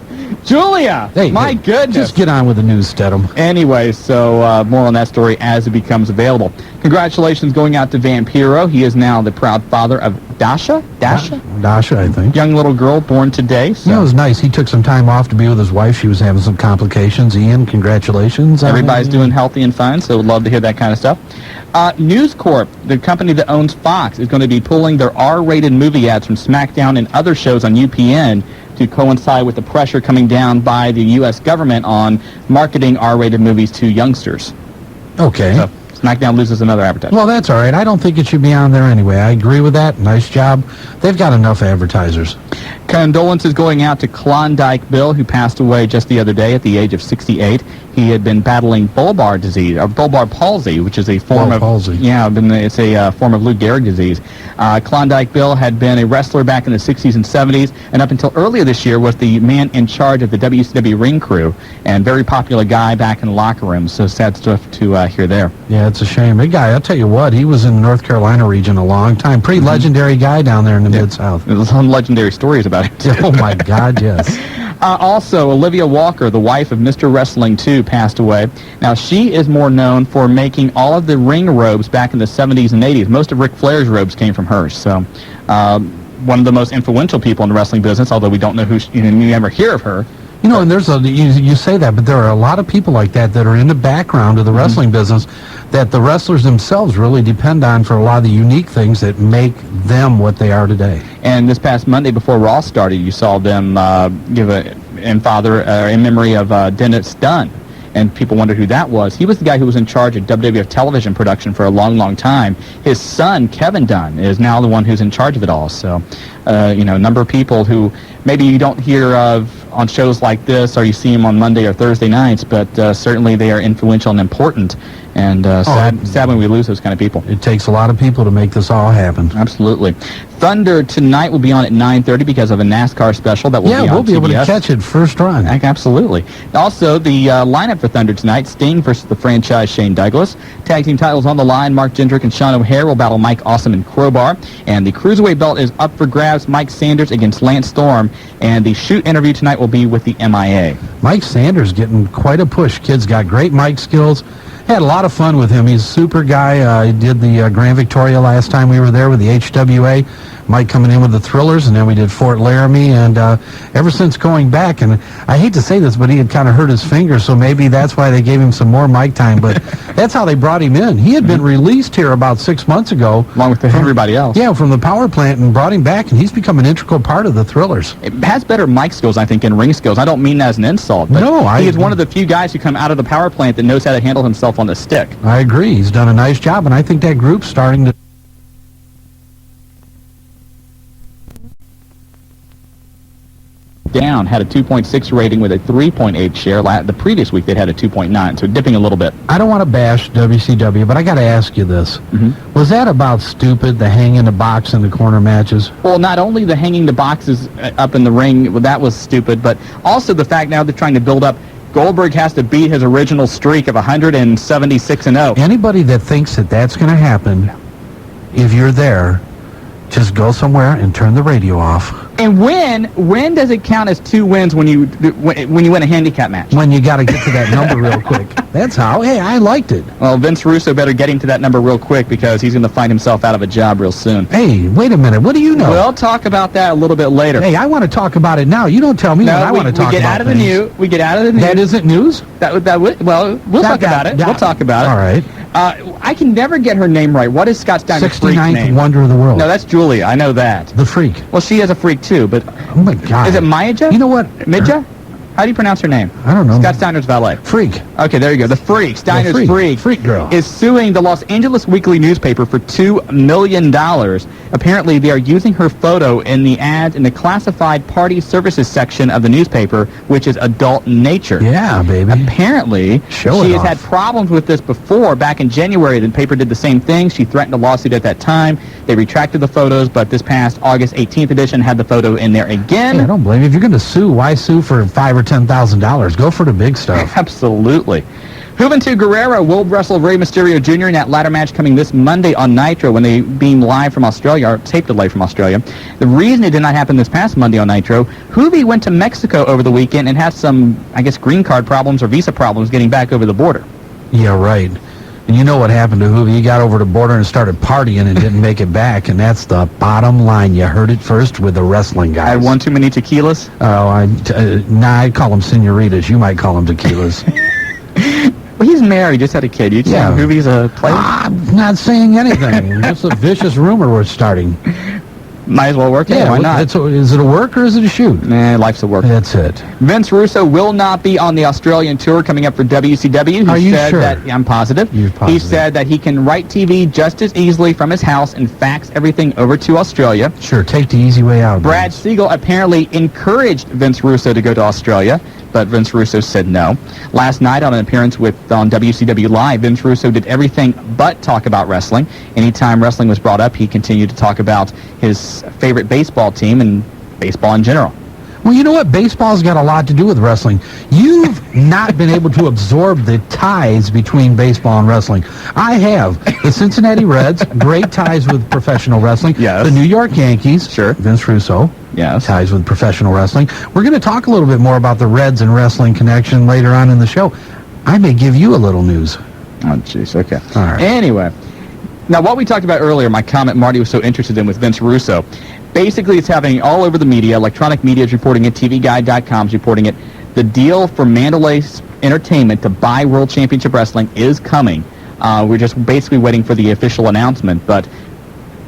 A: Julia!
C: Hey,
A: goodness.
C: Just get on with the news, Stedham.
A: Anyway, so more on that story as it becomes available. Congratulations going out to Vampiro. He is now the proud father of Dasha,
C: I think.
A: Young little girl born today. So.
C: Yeah, it was nice. He took some time off to be with his wife. She was having some complications. Ian, congratulations.
A: Everybody's doing healthy and fine, so we'd love to hear that kind of stuff. News Corp, the company that owns Fox, is going to be pulling their R-rated movie ads from SmackDown and other shows on UPN to coincide with the pressure coming down by the U.S. government on marketing R-rated movies to youngsters.
C: Okay.
A: So SmackDown loses another advertiser.
C: Well, that's all right. I don't think it should be on there anyway. I agree with that. Nice job. They've got enough advertisers.
A: Condolences going out to Klondike Bill, who passed away just the other day at the age of 68. He had been battling bulbar disease, or bulbar palsy, which is a form of
C: palsy.
A: Yeah, it's a form of Lou Gehrig disease. Klondike Bill had been a wrestler back in the 60s and 70s, and up until earlier this year was the man in charge of the WCW ring crew, and very popular guy back in the locker room. So sad stuff to hear there.
C: Yeah, it's a shame. Big guy. I'll tell you what, he was in the North Carolina region a long time. Pretty legendary guy down there in the Mid-South.
A: There's some legendary stories about it.
C: Oh, my God, yes.
A: Also, Olivia Walker, the wife of Mr. Wrestling 2, passed away. Now, she is more known for making all of the ring robes back in the 70s and 80s. Most of Ric Flair's robes came from her. So, one of the most influential people in the wrestling business, although we don't know who you never hear of her.
C: You know, and there's you say that, but there are a lot of people like that that are in the background of the wrestling business that the wrestlers themselves really depend on for a lot of the unique things that make them what they are today.
A: And this past Monday before Raw started, you saw them give in memory of Dennis Dunn. And people wondered who that was. He was the guy who was in charge of WWF television production for a long, long time. His son, Kevin Dunn, is now the one who's in charge of it all. So, a number of people who maybe you don't hear of on shows like this, or you see them on Monday or Thursday nights, but certainly they are influential and important. And sad when we lose those kind of people.
C: It takes a lot of people to make this all happen.
A: Absolutely. Thunder tonight will be on at 9:30 because of a NASCAR special that will be on
C: we'll be
A: TBS.
C: able to catch it first run.
A: Absolutely. Also, the lineup for Thunder tonight, Sting versus the franchise Shane Douglas. Tag team titles on the line. Mark Jindrak and Sean O'Hare will battle Mike Awesome and Crowbar. And the Cruiserweight belt is up for grabs. Mike Sanders against Lance Storm. And the shoot interview tonight will be with the MIA.
C: Mike Sanders getting quite a push. Kid's got great mic skills. Had a lot of fun with him. He's a super guy. He did the Grand Victoria last time we were there with the HWA. Mike coming in with the Thrillers, and then we did Fort Laramie. And ever since going back, and I hate to say this, but he had kind of hurt his finger, so maybe that's why they gave him some more mic time. But that's how they brought him in. He had been released here about 6 months ago.
A: Along with everybody else.
C: Yeah, from the power plant, and brought him back, and he's become an integral part of the Thrillers.
A: It has better mic skills, I think, and ring skills. I don't mean that as an insult, but he is one of the few guys who come out of the power plant that knows how to handle himself on the stick.
C: I agree. He's done a nice job, and I think that group's starting to...
A: down, had a 2.6 rating with a 3.8 share. The previous week they had a 2.9, so dipping a little bit.
C: I don't want to bash WCW, but I got to ask you this. Was that about stupid, the hanging the box in the corner matches?
A: Well, not only the hanging the boxes up in the ring, well, that was stupid, but also the fact now they're trying to build up Goldberg has to beat his original streak of 176-0.
C: Anybody that thinks that that's going to happen, if you're there, just go somewhere and turn the radio off.
A: And when does it count as 2 wins when you win a handicap match?
C: When you got to get to that number real quick. That's how. Hey, I liked it.
A: Well, Vince Russo better get him to that number real quick because he's going to find himself out of a job real soon.
C: Hey, wait a minute. What do you know?
A: We'll talk about that a little bit later.
C: Hey, I want to talk about it now. You don't tell me what I want to talk about.
A: We get out of the news. We get out of the news.
C: That isn't news?
A: We'll talk about it. We'll talk about it.
C: All right.
A: I can never get her name right. What is Scott Steiner's freak's name?
C: 69th Wonder of the World.
A: No, that's Julia. I know that.
C: The Freak.
A: Well, she is a freak, too, but...
C: Oh, my God.
A: Is it Maja?
C: You know what?
A: Midja? How do you pronounce her name?
C: I don't know.
A: Scott Steiner's valet.
C: Freak.
A: Okay, there you go. The Freak. Steiner's Freak.
C: Freak girl.
A: Is suing the Los Angeles Weekly newspaper for $2 million. Apparently, they are using her photo in the ads in the classified party services section of the newspaper, which is adult in nature.
C: Yeah, baby.
A: Apparently, she has had problems with this before. Back in January, the paper did the same thing. She threatened a lawsuit at that time. They retracted the photos, but this past August 18th edition had the photo in there again.
C: Hey, I don't blame you. If you're going to sue, why sue for $5,000 or $10,000? Go for the big stuff.
A: Absolutely. Juventud Guerrero will wrestle Rey Mysterio Jr. in that ladder match coming this Monday on Nitro when they beam live from Australia, or taped live from Australia. The reason it did not happen this past Monday on Nitro, Juvi went to Mexico over the weekend and had some, I guess, green card problems or visa problems getting back over the border.
C: Yeah, right. And you know what happened to Juvi? He got over the border and started partying and didn't make it back, and that's the bottom line. You heard it first with the wrestling guys.
A: I had one too many tequilas?
C: Oh, I call them senoritas. You might call them tequilas.
A: Well, he's married, just had a kid. You saying Juvi's a player?
C: I'm not saying anything. Just a vicious rumor we're starting.
A: Might as well work. Yeah, why not?
L: Is it a work or is it a shoot?
A: Nah, life's a work.
L: That's it.
A: Vince Russo will not be on the Australian tour coming up for WCW.
L: Are you sure?
A: I'm positive.
L: You're positive.
A: He said that he can write TV just as easily from his house and fax everything over to Australia.
L: Sure, take the easy way out.
A: Brad Siegel apparently encouraged Vince Russo to go to Australia, but Vince Russo said no. Last night on an appearance on WCW Live, Vince Russo did everything but talk about wrestling. Anytime wrestling was brought up, he continued to talk about his favorite baseball team and baseball in general.
L: Well, you know what? Baseball's got a lot to do with wrestling. You've not been able to absorb the ties between baseball and wrestling. I have. The Cincinnati Reds, great ties with professional wrestling.
A: Yes.
L: The New York Yankees,
A: sure.
L: Vince Russo,
A: yes.
L: Ties with professional wrestling. We're going to talk a little bit more about the Reds and wrestling connection later on in the show. I may give you a little news.
A: Oh, jeez. Okay.
L: All right.
A: Anyway, now what we talked about earlier, my comment Marty was so interested in with Vince Russo, basically it's happening all over the media. Electronic media is reporting it. TVGuide.com is reporting it. The deal for Mandalay Entertainment to buy World Championship Wrestling is coming. We're just basically waiting for the official announcement. But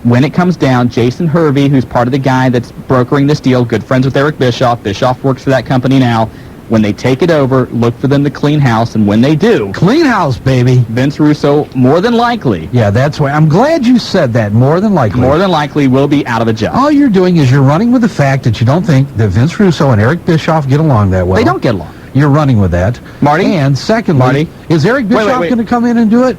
A: when it comes down, Jason Hervey, who's part of the guy that's brokering this deal, good friends with Eric Bischoff. Bischoff works for that company now. When they take it over, look for them to clean house, and when they do...
L: Clean house, baby.
A: Vince Russo, more than likely...
L: Yeah, that's why. I'm glad you said that, more than likely.
A: More than likely will be out of a job.
L: All you're doing is you're running with the fact that you don't think that Vince Russo and Eric Bischoff get along that well.
A: They don't get along.
L: You're running with that.
A: Marty?
L: And secondly,
A: Marty?
L: Is Eric Bischoff going to come in and do it?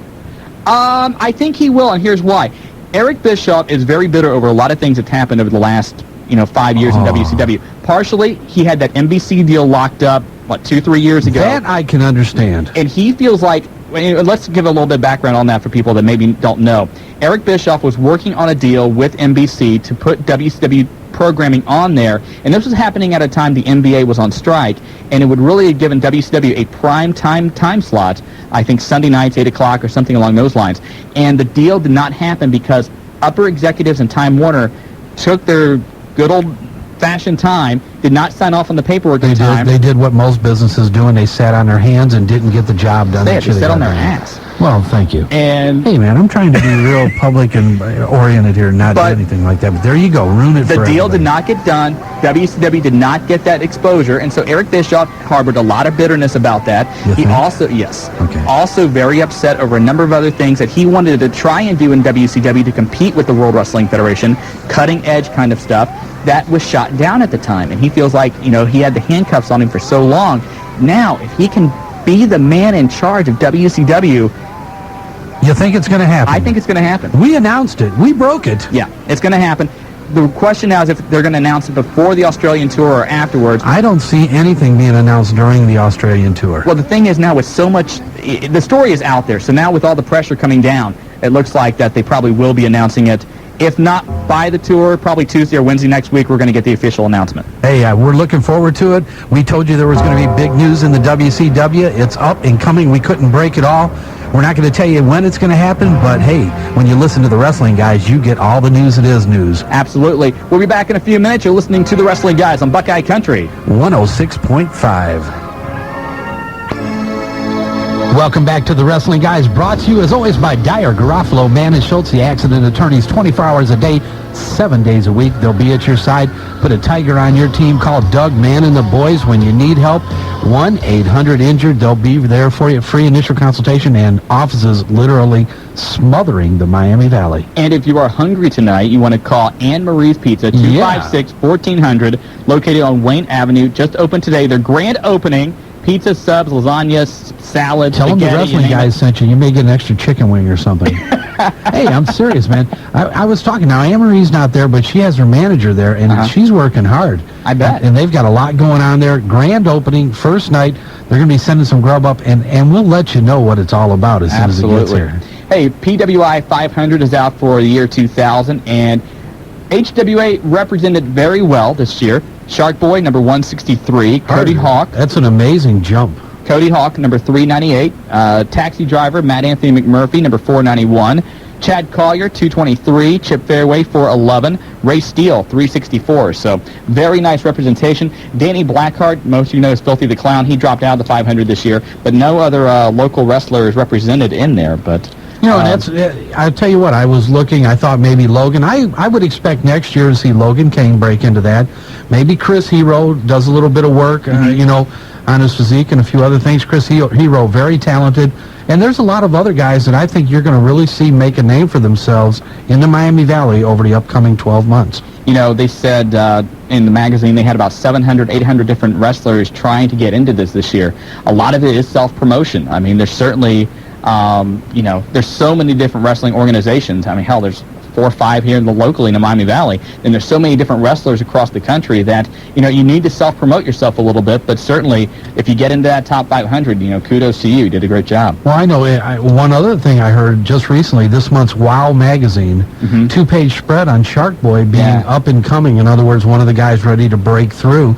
A: I think he will, and here's why. Eric Bischoff is very bitter over a lot of things that's happened over the last 5 years in WCW. Partially, he had that NBC deal locked up, 2-3 years ago.
L: That I can understand.
A: And he feels like, let's give a little bit of background on that for people that maybe don't know. Eric Bischoff was working on a deal with NBC to put WCW programming on there, and this was happening at a time the NBA was on strike, and it would really have given WCW a prime time slot, I think Sunday nights, 8 o'clock or something along those lines. And the deal did not happen because upper executives in Time Warner took their good old-fashioned time, did not sign off on the paperwork in time.
L: They did what most businesses do, and they sat on their hands and didn't get the job done.
A: They sat on their ass.
L: Well, thank you.
A: And
L: hey, man, I'm trying to be real public and oriented here, not do anything like that. But there you go, ruin it for everybody.
A: The deal did not get done. WCW did not get that exposure, and so Eric Bischoff harbored a lot of bitterness about that. He also very upset over a number of other things that he wanted to try and do in WCW to compete with the World Wrestling Federation, cutting edge kind of stuff. That was shot down at the time, and he feels like he had the handcuffs on him for so long. Now, if he can be the man in charge of WCW.
L: You think it's going to happen?
A: I think it's going to happen.
L: We announced it. We broke it.
A: Yeah, it's going to happen. The question now is if they're going to announce it before the Australian tour or afterwards.
L: I don't see anything being announced during the Australian tour.
A: Well, the thing is now with so much, the story is out there. So now with all the pressure coming down, it looks like that they probably will be announcing it. If not by the tour, probably Tuesday or Wednesday next week, we're going to get the official announcement.
L: Hey, we're looking forward to it. We told you there was going to be big news in the WCW. It's up and coming. We couldn't break it all. We're not going to tell you when it's going to happen, but hey, when you listen to the Wrestling Guys, you get all the news it is news.
A: Absolutely. We'll be back in a few minutes. You're listening to the Wrestling Guys on Buckeye Country
L: 106.5. Welcome back to the Wrestling Guys, brought to you as always by Dyer, Garofalo, Mann & Schultz, the accident attorneys, 24 hours a day, 7 days a week. They'll be at your side. Put a tiger on your team. Call Doug, Mann, and the boys when you need help. 1-800-INJURED. They'll be there for you. Free initial consultation and offices literally smothering the Miami Valley.
A: And if you are hungry tonight, you want to call Anne Marie's Pizza, 256-1400, located on Wayne Avenue. Just opened today. Their grand opening. Pizza, subs, lasagna, salad,
L: Tell them the Wrestling Guys sent you. You may get an extra chicken wing or something. Hey, I'm serious, man. I was talking. Now, Anne-Marie's not there, but she has her manager there, and she's working hard.
A: I bet.
L: And they've got a lot going on there. Grand opening, first night. They're going to be sending some grub up, and we'll let you know what it's all about as soon as it gets here.
A: Hey, PWI 500 is out for the year 2000, and HWA represented very well this year. Shark Boy, number 163. Cody Hawk.
L: That's an amazing jump.
A: Cody Hawk, number 398. Taxi Driver, Matt Anthony McMurphy, number 491. Chad Collier, 223. Chip Fairway, 411. Ray Steele, 364. So very nice representation. Danny Blackheart, most of you know is Filthy the Clown. He dropped out of the 500 this year, but no other local wrestler is represented in there. But
L: You know, and that's, I'll tell you what, I was looking, I thought maybe Logan, I would expect next year to see Logan Kane break into that. Maybe Chris Hero does a little bit of work, you know, on his physique and a few other things. Chris Hero, very talented. And there's a lot of other guys that I think you're going to really see make a name for themselves in the Miami Valley over the upcoming 12 months.
A: You know, they said in the magazine they had about 700, 800 different wrestlers trying to get into this year. A lot of it is self-promotion. I mean, there's certainly, you know, there's so many different wrestling organizations. I mean, hell, there's 4 or 5 here locally in the Miami Valley, and there's so many different wrestlers across the country that, you know, you need to self-promote yourself a little bit, but certainly if you get into that top 500, you know, kudos to you. You did a great job.
L: Well, I know one other thing I heard just recently, this month's WOW magazine, 2-page spread on Shark Boy being up and coming. In other words, one of the guys ready to break through.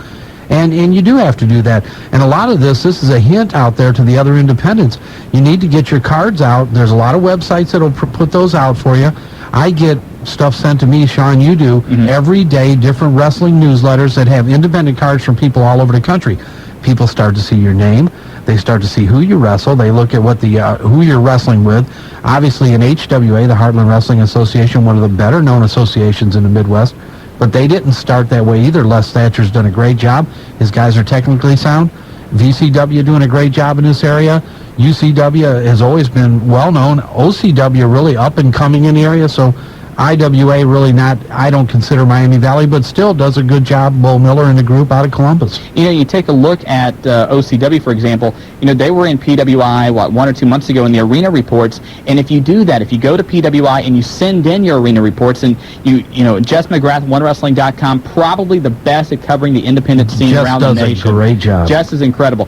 L: And you do have to do that. And a lot of this is a hint out there to the other independents. You need to get your cards out. There's a lot of websites that will put those out for you. I get stuff sent to me, Shawn, you do, every day, different wrestling newsletters that have independent cards from people all over the country. People start to see your name. They start to see who you wrestle. They look at what who you're wrestling with. Obviously, in HWA, the Heartland Wrestling Association, one of the better-known associations in the Midwest, but they didn't start that way either. Les Thatcher's done a great job. His guys are technically sound. VCW doing a great job in this area. UCW has always been well-known. OCW really up and coming in the area. So IWA really not, I don't consider Miami Valley, but still does a good job. Bo Miller and the group out of Columbus.
A: You know, you take a look at OCW, for example. You know, they were in PWI, 1 or 2 months ago in the arena reports. And if you do that, if you go to PWI and you send in your arena reports, and you know, Jess McGrath, OneWrestling.com, probably the best at covering the independent scene around the nation.
L: Jess does a great job.
A: Jess is incredible.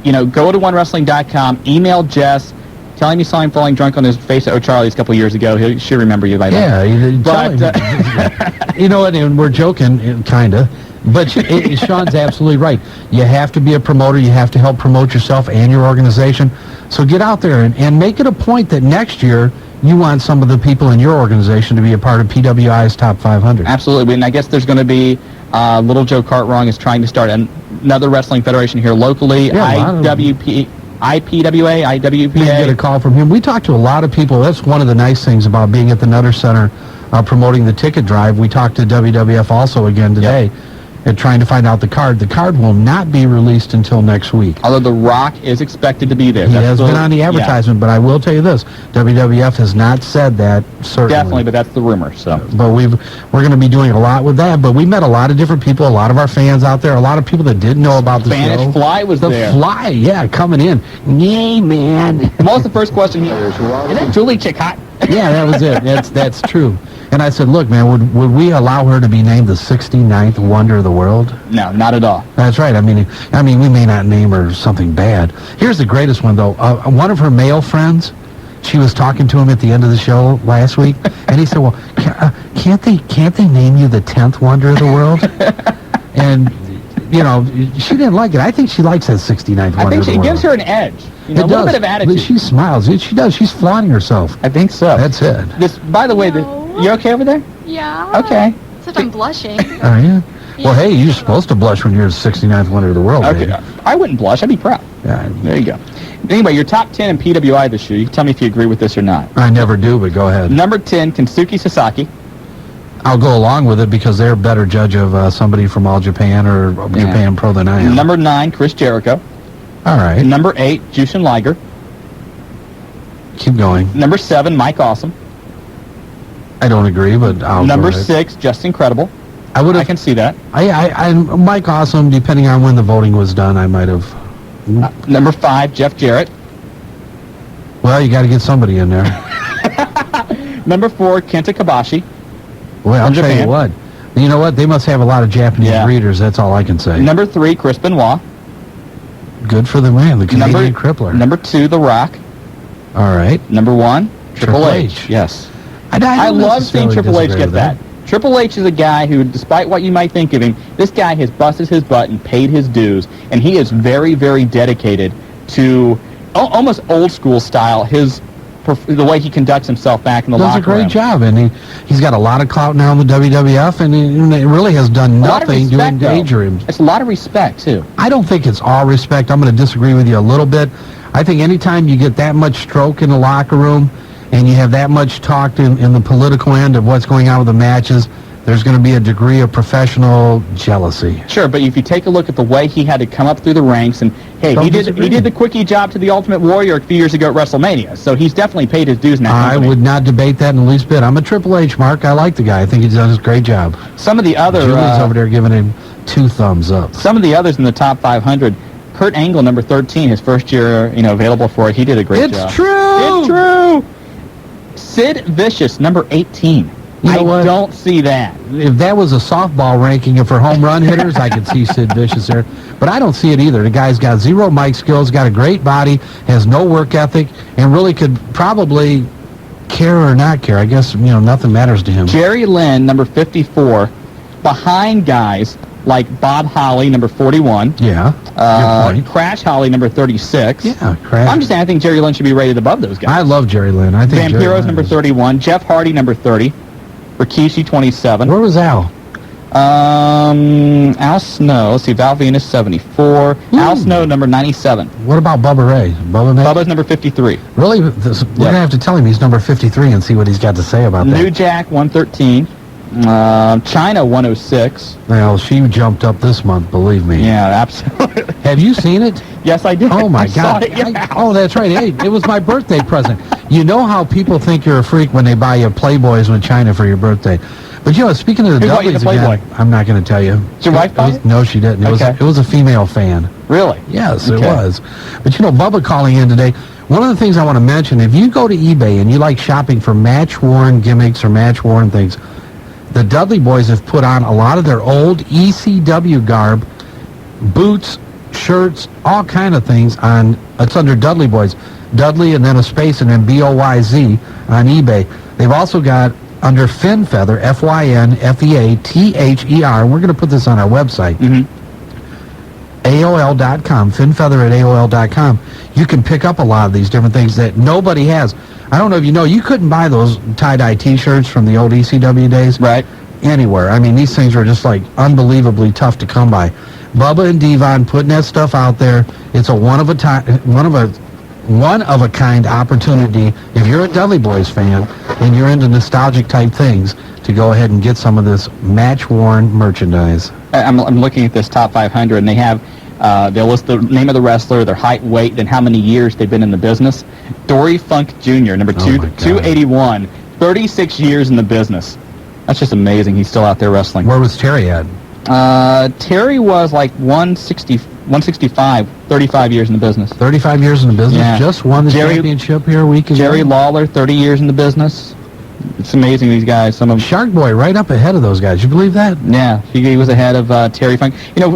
A: You know, go to OneWrestling.com, email Jess, tell him you saw him falling drunk on his face at O'Charlie's a couple years ago. He should remember you by that.
L: Yeah, you know what, and we're joking, kind of, but Shawn's absolutely right. You have to be a promoter. You have to help promote yourself and your organization. So get out there and make it a point that next year you want some of the people in your organization to be a part of PWI's Top 500.
A: Absolutely, and I guess there's going to be Little Joe Cartwrong is trying to start another wrestling federation here locally, IPWA, IWPA.
L: We get a call from him. We talked to a lot of people. That's one of the nice things about being at the Nutter Center promoting the ticket drive. We talked to WWF also again today and trying to find out the card. The card will not be released until next week.
A: Although The Rock is expected to be there.
L: He has been on the advertisement, but I will tell you this. WWF has not said that, certainly.
A: Definitely, but that's the rumor. So,
L: but we're going to be doing a lot with that. But we met a lot of different people, a lot of our fans out there, a lot of people that didn't know about the
A: Spanish
L: show.
A: Fly was there.
L: The Fly, yeah, coming in. Yay, man.
A: What was the first question? Is that Julie Chick hot?
L: Yeah, that was it. That's true. And I said, look, man, would we allow her to be named the 69th wonder of the world?
A: No, not at all.
L: That's right. I mean, we may not name her something bad. Here's the greatest one, though. One of her male friends, she was talking to him at the end of the show last week, and he said, well, can't they name you the 10th wonder of the world? And, you know, she didn't like it. I think she likes that 69th wonder of the world.
A: I think it gives her an edge. You know, a little bit of attitude.
L: She smiles. She does. She's flaunting herself.
A: I think so.
L: That's it.
A: By the way, you okay over there?
J: Yeah.
A: Okay.
J: Except I'm blushing.
L: Oh, yeah? Well, hey, you're supposed to blush when you're the 69th wonder of the world.
A: Okay.
L: Baby.
A: I wouldn't blush. I'd be proud.
L: Yeah.
A: There you go. Anyway, your top 10 in PWI this year. You can tell me if you agree with this or not.
L: I never do, but go ahead.
A: Number 10, Kensuke Sasaki.
L: I'll go along with it because they're a better judge of somebody from All Japan or Japan Pro than I am.
A: Number 9, Chris Jericho.
L: All right.
A: Number 8, Jushin Liger.
L: Keep going.
A: Number 7, Mike Awesome.
L: I don't agree, but I'll
A: Number
L: go ahead.
A: 6, Justin Credible. I can see that.
L: I Mike Awesome, depending on when the voting was done, I might have.
A: Number 5, Jeff Jarrett.
L: Well, you got to get somebody in there.
A: Number 4, Kenta Kobashi.
L: Well, I'll tell you what. You know what? They must have a lot of Japanese readers. That's all I can say.
A: Number 3, Chris Benoit.
L: Good for the man, the Canadian crippler.
A: Number 2, The Rock.
L: All right.
A: Number 1, Triple H. Yes. I love seeing Triple H get that. Triple H is a guy who, despite what you might think of him, this guy has busted his butt and paid his dues, and he is very, very dedicated to almost old school style, the way he conducts himself back in the locker room.
L: Does a great job, and he's got a lot of clout now in the WWF, and it really has done nothing to endanger him.
A: It's a lot of respect, too.
L: I don't think it's all respect. I'm going to disagree with you a little bit. I think anytime you get that much stroke in the locker room, and you have that much talk in the political end of what's going on with the matches, there's going to be a degree of professional jealousy.
A: Sure, but if you take a look at the way he had to come up through the ranks, and hey, he did the quickie job to the Ultimate Warrior a few years ago at WrestleMania, so he's definitely paid his dues now.
L: I would not debate that in the least bit. I'm a Triple H, Mark. I like the guy. I think he's done a great job.
A: Some of the other...
L: Julie's over there giving him 2 thumbs up.
A: Some of the others in the top 500, Kurt Angle, number 13, his first year, available for it. He did a great job.
L: It's true!
A: It's true! Sid Vicious, number 18.
L: You know what?
A: Don't see that.
L: If that was a softball ranking for home run hitters, I could see Sid Vicious there. But I don't see it either. The guy's got 0 mic skills, got a great body, has no work ethic, and really could probably care or not care. I guess, nothing matters to him.
A: Jerry Lynn, number 54, behind guys like Bob Holly, number 41.
L: Yeah, good point.
A: Crash Holly, number 36.
L: Yeah, Crash.
A: I'm just saying I think Jerry Lynn should be rated above those guys.
L: I love Jerry Lynn. I think
A: Vampiro's number 31. Jeff Hardy, number 30. Rikishi, 27.
L: Where was Al?
A: Al Snow. Let's see, Val Venus, 74. Al Snow, number 97.
L: What about Bubba Ray?
A: Bubba's number 53.
L: Really? We're going to have to tell him he's number 53 and see what he's got to say about that.
A: New Jack, 113. China, 106.
L: Well, she jumped up this month, believe me.
A: Yeah, absolutely.
L: Have you seen it?
A: Yes, I did.
L: Oh, my God.
A: Oh,
L: that's right. Hey, it was my birthday present. You know how people think you're a freak when they buy you Playboys with China for your birthday. But, speaking of the Dudleys again, I'm not going to tell you.
A: Did your wife buy it?
L: No, she didn't. It was a female fan.
A: Really?
L: Yes, it was. But, Bubba calling in today, one of the things I want to mention, if you go to eBay and you like shopping for match-worn gimmicks or match-worn things, the Dudley Boys have put on a lot of their old ECW garb, boots, shirts, all kind of things it's under Dudley Boys. Dudley and then a space and then BOYZ on eBay. They've also got under Fin Feather, FYNFEATHER, and we're going to put this on our website, AOL.com, finfeather at AOL.com. You can pick up a lot of these different things that nobody has. I don't know if you know, you couldn't buy those tie-dye T-shirts from the old ECW days.
A: Right.
L: Anywhere. I mean, these things were just like unbelievably tough to come by. Bubba and Devon putting that stuff out there. It's a one of a kind opportunity if you're a Dudley Boys fan and you're into nostalgic type things to go ahead and get some of this match-worn merchandise.
A: I'm looking at this top 500, and they have they'll list the name of the wrestler, their height, weight, and how many years they've been in the business. Dory Funk Jr., number 281, 36 years in the business. That's just amazing. He's still out there wrestling.
L: Where was Terry at?
A: Terry was like 165, 35 years in the business.
L: 35 years in the business?
A: Yeah.
L: Just won the championship here a week ago?
A: Jerry Lawler, 30 years in the business. It's amazing, these guys. Some of them.
L: Shark Boy right up ahead of those guys. You believe that?
A: Yeah, he was ahead of Terry Funk.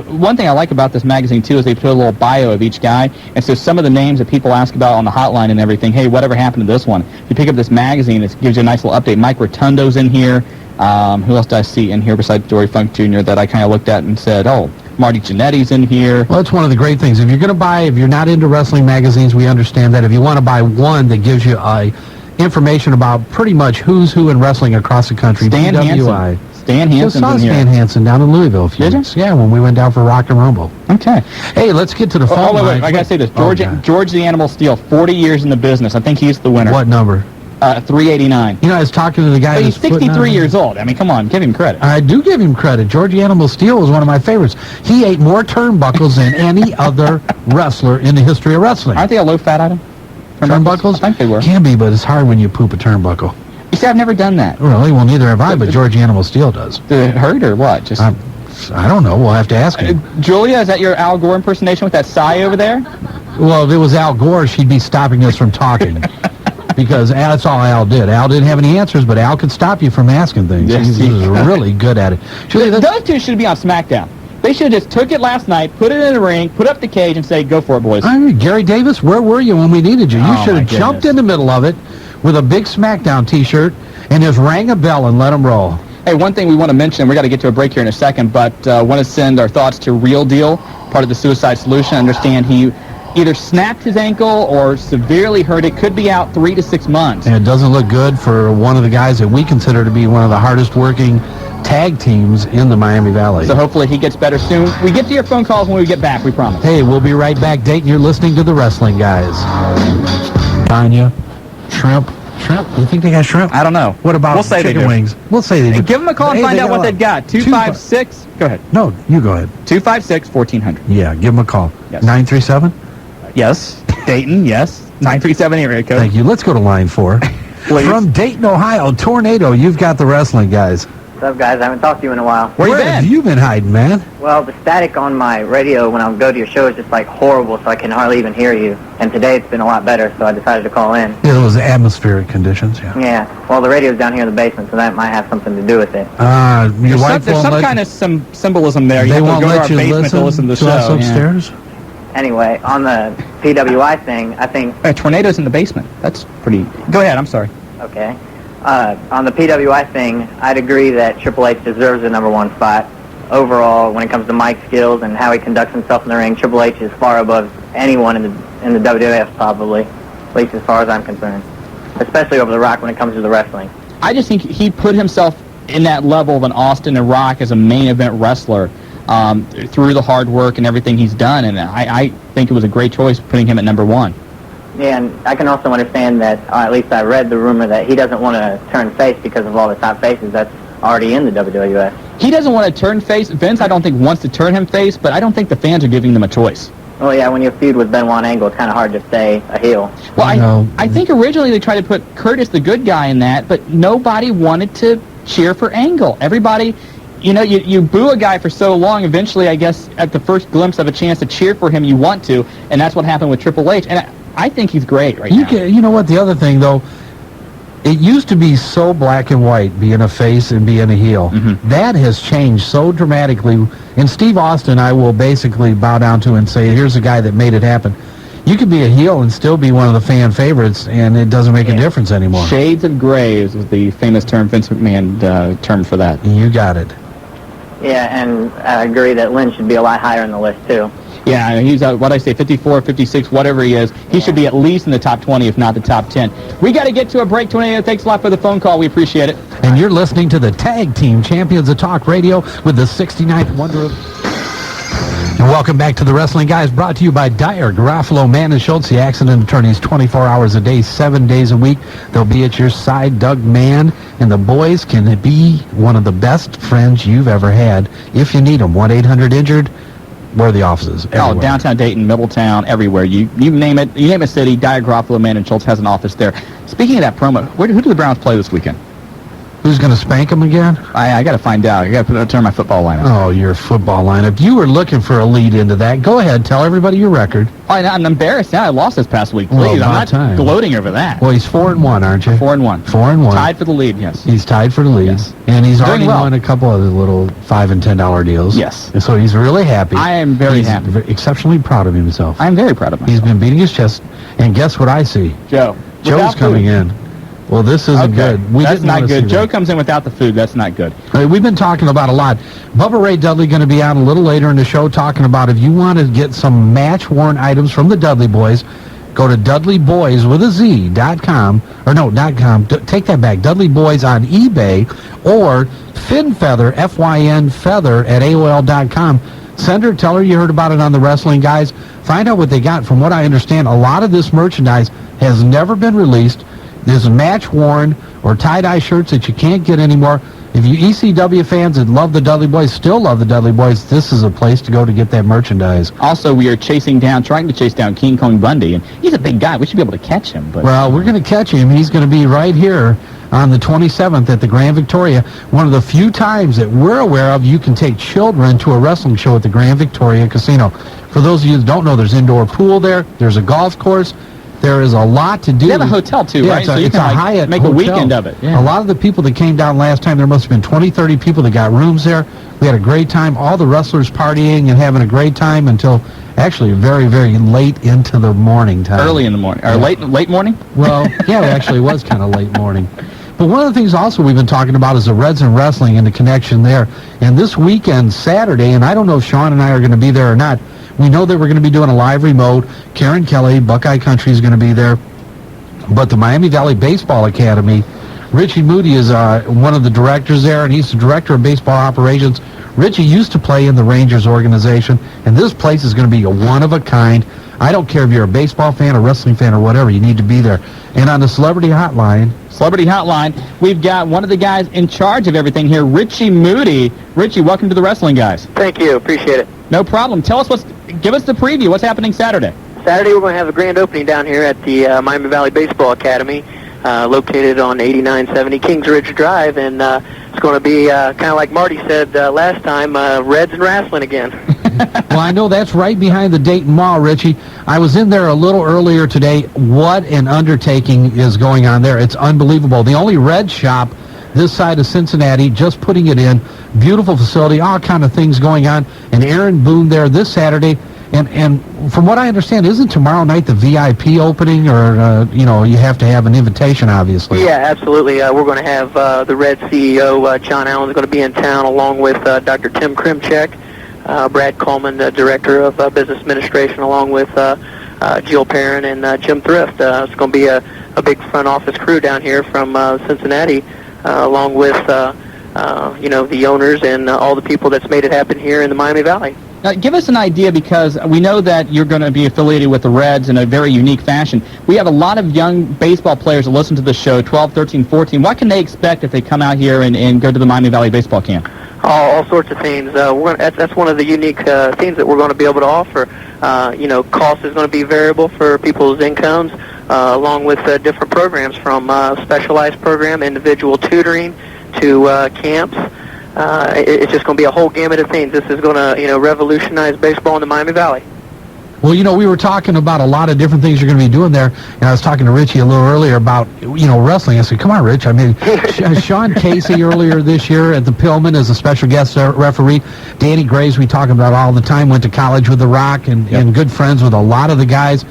A: One thing I like about this magazine, too, is they put a little bio of each guy. And so some of the names that people ask about on the hotline and everything, hey, whatever happened to this one? If you pick up this magazine, it gives you a nice little update. Mike Rotundo's in here. Who else did I see in here besides Dory Funk Jr. that I kind of looked at and said, oh, Marty Jannetty's in here.
L: Well, that's one of the great things. If you're going to if you're not into wrestling magazines, we understand that. If you want to buy one that gives you information about pretty much who's who in wrestling across the country,
A: Stan Hansen. Stan Hansen's in here.
L: Stan Hansen down in Louisville a few weeks. Yeah, when we went down for Rock and Rumble.
A: Okay.
L: Hey, let's get to the phone line.
A: Wait, I got to say this. George the Animal Steel, 40 years in the business. I think he's the winner.
L: What number?
A: 389.
L: I was talking to the guy.
A: But he's 63 years old. I mean, come on, give him credit.
L: I do give him credit. George Animal Steel was one of my favorites. He ate more turnbuckles than any other wrestler in the history of wrestling.
A: Aren't they a low-fat item?
L: Turnbuckles?
A: I think they were.
L: Can be, but it's hard when you poop a turnbuckle.
A: You see, I've never done that.
L: Really? Well, neither have I, but George Animal Steel does.
A: Did it hurt or what? Just
L: I don't know. We'll have to ask him.
A: Julia, is that your Al Gore impersonation with that sigh over there?
L: Well, if it was Al Gore, she'd be stopping us from talking. Because that's all Al did. Al didn't have any answers, but Al could stop you from asking things.
A: Yes,
L: he was really good at it.
A: Those two should be on SmackDown. They should have just took it last night, put it in the ring, put up the cage, and say, go for it, boys.
L: Gary Davis, where were you when we needed you? You should have jumped in the middle of it with a big SmackDown T-shirt and just rang a bell and let them roll.
A: Hey, one thing we want to mention, we got to get to a break here in a second, but want to send our thoughts to Real Deal, part of the Suicide Solution. I understand he either snapped his ankle or severely hurt it. Could be out 3 to 6 months.
L: And it doesn't look good for one of the guys that we consider to be one of the hardest working tag teams in the Miami Valley.
A: So hopefully he gets better soon. We get to your phone calls when we get back, we promise.
L: Hey, we'll be right back, Dayton. You're listening to the Wrestling Guys. Tanya, shrimp,
C: Shrimp? You think they got shrimp?
A: I don't know.
C: What about
A: We'll say they
C: chicken
A: do.
C: wings? We'll say they do.
A: Give them a call and find out what they've got. 256. Go ahead.
C: No, you go ahead.
A: 256-1400.
C: Yeah, give them a call.
A: Yes.
C: 937?
A: Yes. Dayton, yes. 937 area code.
C: Thank you. Let's go to line 4.
A: Please.
C: From Dayton, Ohio, Tornado, you've got the wrestling guys.
M: What's up, guys? I haven't talked to you in a while.
C: Where have you been hiding, man?
M: Well, the static on my radio when I go to your show is just like horrible, so I can hardly even hear you. And today it's been a lot better, so I decided to call in.
C: Yeah, those atmospheric conditions, yeah.
M: Yeah. Well, the radio's down here in the basement, so that might have something to do with it.
C: Your wife
A: There's some kind of some symbolism there. You
C: They
A: have to
C: won't
A: go to
C: let
A: our
C: you
A: basement to listen to the
C: us
A: show.
C: upstairs?
M: Anyway, on the PWI thing, I think...
A: Tornadoes in the basement. That's pretty... Go ahead, I'm sorry.
M: Okay. On the PWI thing, I'd agree that Triple H deserves the #1 spot. Overall, when it comes to mic skills and how he conducts himself in the ring, Triple H is far above anyone in the WWF, probably, at least as far as I'm concerned. Especially over The Rock when it comes to the wrestling.
A: I just think he put himself in that level of an Austin and Rock as a main event wrestler through the hard work and everything he's done, and I think it was a great choice putting him at #1.
M: Yeah, and I can also understand that, or at least I read the rumor that he doesn't want to turn face because of all the top faces that's already in the WWF.
A: He doesn't want to turn face. Vince, I don't think, wants to turn him face, but I don't think the fans are giving them a choice.
M: Well, yeah, when you feud with Benoit and Angle, it's kind of hard to stay a heel.
A: Well, I think originally they tried to put Curtis, the good guy, in that, but nobody wanted to cheer for Angle. Everybody... You know, you boo a guy for so long, eventually, I guess, at the first glimpse of a chance to cheer for him, you want to, and that's what happened with Triple H. And I think he's great now.
C: You know what? The other thing, though, it used to be so black and white, being a face and being a heel.
A: Mm-hmm.
C: That has changed so dramatically. And Steve Austin, I will basically bow down to and say, here's a guy that made it happen. You could be a heel and still be one of the fan favorites, and it doesn't make a difference anymore.
A: Shades of gray is the famous term Vince McMahon termed for that.
C: You got it.
M: Yeah, and I agree that Lynn should be a lot higher on the list, too.
A: Yeah, he's, 54, 56, whatever he is. He should be at least in the top 20, if not the top 10. We got to get to a break, Tornado. Thanks a lot for the phone call. We appreciate it.
C: And you're listening to the Tag Team Champions of Talk Radio with the 69th Wonder of... And welcome back to the Wrestling Guys, brought to you by Dyer, Garofalo, Mann & Schultz, the accident attorneys, 24 hours a day, 7 days a week. They'll be at your side. Doug Mann and the boys can be one of the best friends you've ever had if you need them. 1-800-INJURED. Where are the offices?
A: Everywhere. Oh, downtown Dayton, Middletown, everywhere. You name it. You name a city, Dyer, Garofalo, Mann & Schultz has an office there. Speaking of that promo, who do the Browns play this weekend?
C: Who's going to spank them again?
A: I got to find out. I got to turn my football lineup.
C: Oh, your football lineup. You were looking for a lead into that. Go ahead. Tell everybody your record.
A: I'm embarrassed now. I lost this past week. Please,
C: well,
A: I'm not gloating over that.
C: Well, he's 4-1, aren't you?
A: 4-1.
C: 4-1.
A: Tied for the lead, yes.
C: He's tied for the lead.
A: Yes.
C: And he's already
A: well.
C: won a couple of the little $5 and $10 deals.
A: Yes.
C: And so he's really happy.
A: I am very happy.
C: He's exceptionally proud of himself.
A: I'm very proud of myself.
C: He's been beating his chest. And guess what I see?
A: Joe.
C: Joe's coming in. Well, this isn't good.
A: That's not good. Joe comes in without the food. That's not good.
C: We've been talking about a lot. Bubba Ray Dudley going to be on a little later in the show talking about if you want to get some match-worn items from the Dudley Boys, go to DudleyBoys.com. Or no, .com. Take that back. Dudley Boys on eBay or FinFeather, F-Y-N, feather at AOL.com. Send her, tell her you heard about it on the Wrestling Guys. Find out what they got. From what I understand, a lot of this merchandise has never been released. There's match-worn or tie-dye shirts that you can't get anymore. If you ECW fans that love the Dudley Boys, still love the Dudley Boys, this is a place to go to get that merchandise.
A: Also, we are trying to chase down King Kong Bundy, and he's a big guy. We should be able to catch him. But
C: well, we're going to catch him. He's going to be right here on the 27th at the Grand Victoria. One of the few times that we're aware of you can take children to a wrestling show at the Grand Victoria Casino. For those of you that don't know, there's indoor pool there. There's a golf course. There is a lot to do.
A: They have a hotel, too, right?
C: So you can Hyatt
A: make
C: hotel.
A: a weekend of it. Yeah.
C: A lot of the people that came down last time, there must have been 20, 30 people that got rooms there. We had a great time. All the wrestlers partying and having a great time until actually very, very late into the morning time.
A: Early in the morning. Or late morning?
C: Well, yeah, it actually was kind of late morning. But one of the things also we've been talking about is the Reds and Wrestling and the connection there. And this weekend, Saturday, and I don't know if Shawn and I are going to be there or not, we know that we're going to be doing a live remote. Karen Kelly, Buckeye Country is going to be there. But the Miami Valley Baseball Academy, Richie Moody is one of the directors there, and he's the director of baseball operations. Richie used to play in the Rangers organization, and this place is going to be a one-of-a-kind.
L: I don't care if you're a baseball fan, a wrestling fan, or whatever. You need to be there. And on the Celebrity Hotline,
A: we've got one of the guys in charge of everything here, Richie Moody. Richie, welcome to the Wrestling Guys.
N: Thank you. Appreciate it.
A: No problem. Give us the preview. What's happening Saturday?
N: Saturday, we're going to have a grand opening down here at the Miami Valley Baseball Academy, located on 8970 Kings Ridge Drive, and it's going to be kind of like Marty said last time, Reds and wrestling again.
L: Well, I know that's right behind the Dayton Mall, Richie. I was in there a little earlier today. What an undertaking is going on there. It's unbelievable. The only red shop this side of Cincinnati, just putting it in. Beautiful facility, all kind of things going on. And Aaron Boone there this Saturday. And from what I understand, isn't tomorrow night the VIP opening, or, you have to have an invitation, obviously?
N: Yeah, absolutely. We're going to have the Red CEO, John Allen's going to be in town, along with Dr. Tim Krimchek, Brad Coleman, the Director of Business Administration, along with Jill Perrin and Jim Thrift. It's going to be a big front office crew down here from Cincinnati, along with, the owners and all the people that's made it happen here in the Miami Valley.
A: Now, give us an idea, because we know that you're going to be affiliated with the Reds in a very unique fashion. We have a lot of young baseball players that listen to the show, 12, 13, 14. What can they expect if they come out here and go to the Miami Valley Baseball Camp?
N: All sorts of things. That's one of the unique things that we're going to be able to offer. Cost is going to be variable for people's incomes, along with different programs, from specialized program, individual tutoring, to camps. It's just going to be a whole gamut of things. This is going to, revolutionize baseball in the Miami Valley.
L: Well, we were talking about a lot of different things you're going to be doing there, and I was talking to Richie a little earlier about, wrestling. I said, come on, Rich. I mean, Sean Casey earlier this year at the Pillman as a special guest referee. Danny Graves, we talk about all the time, went to college with The Rock and good friends with a lot of the guys.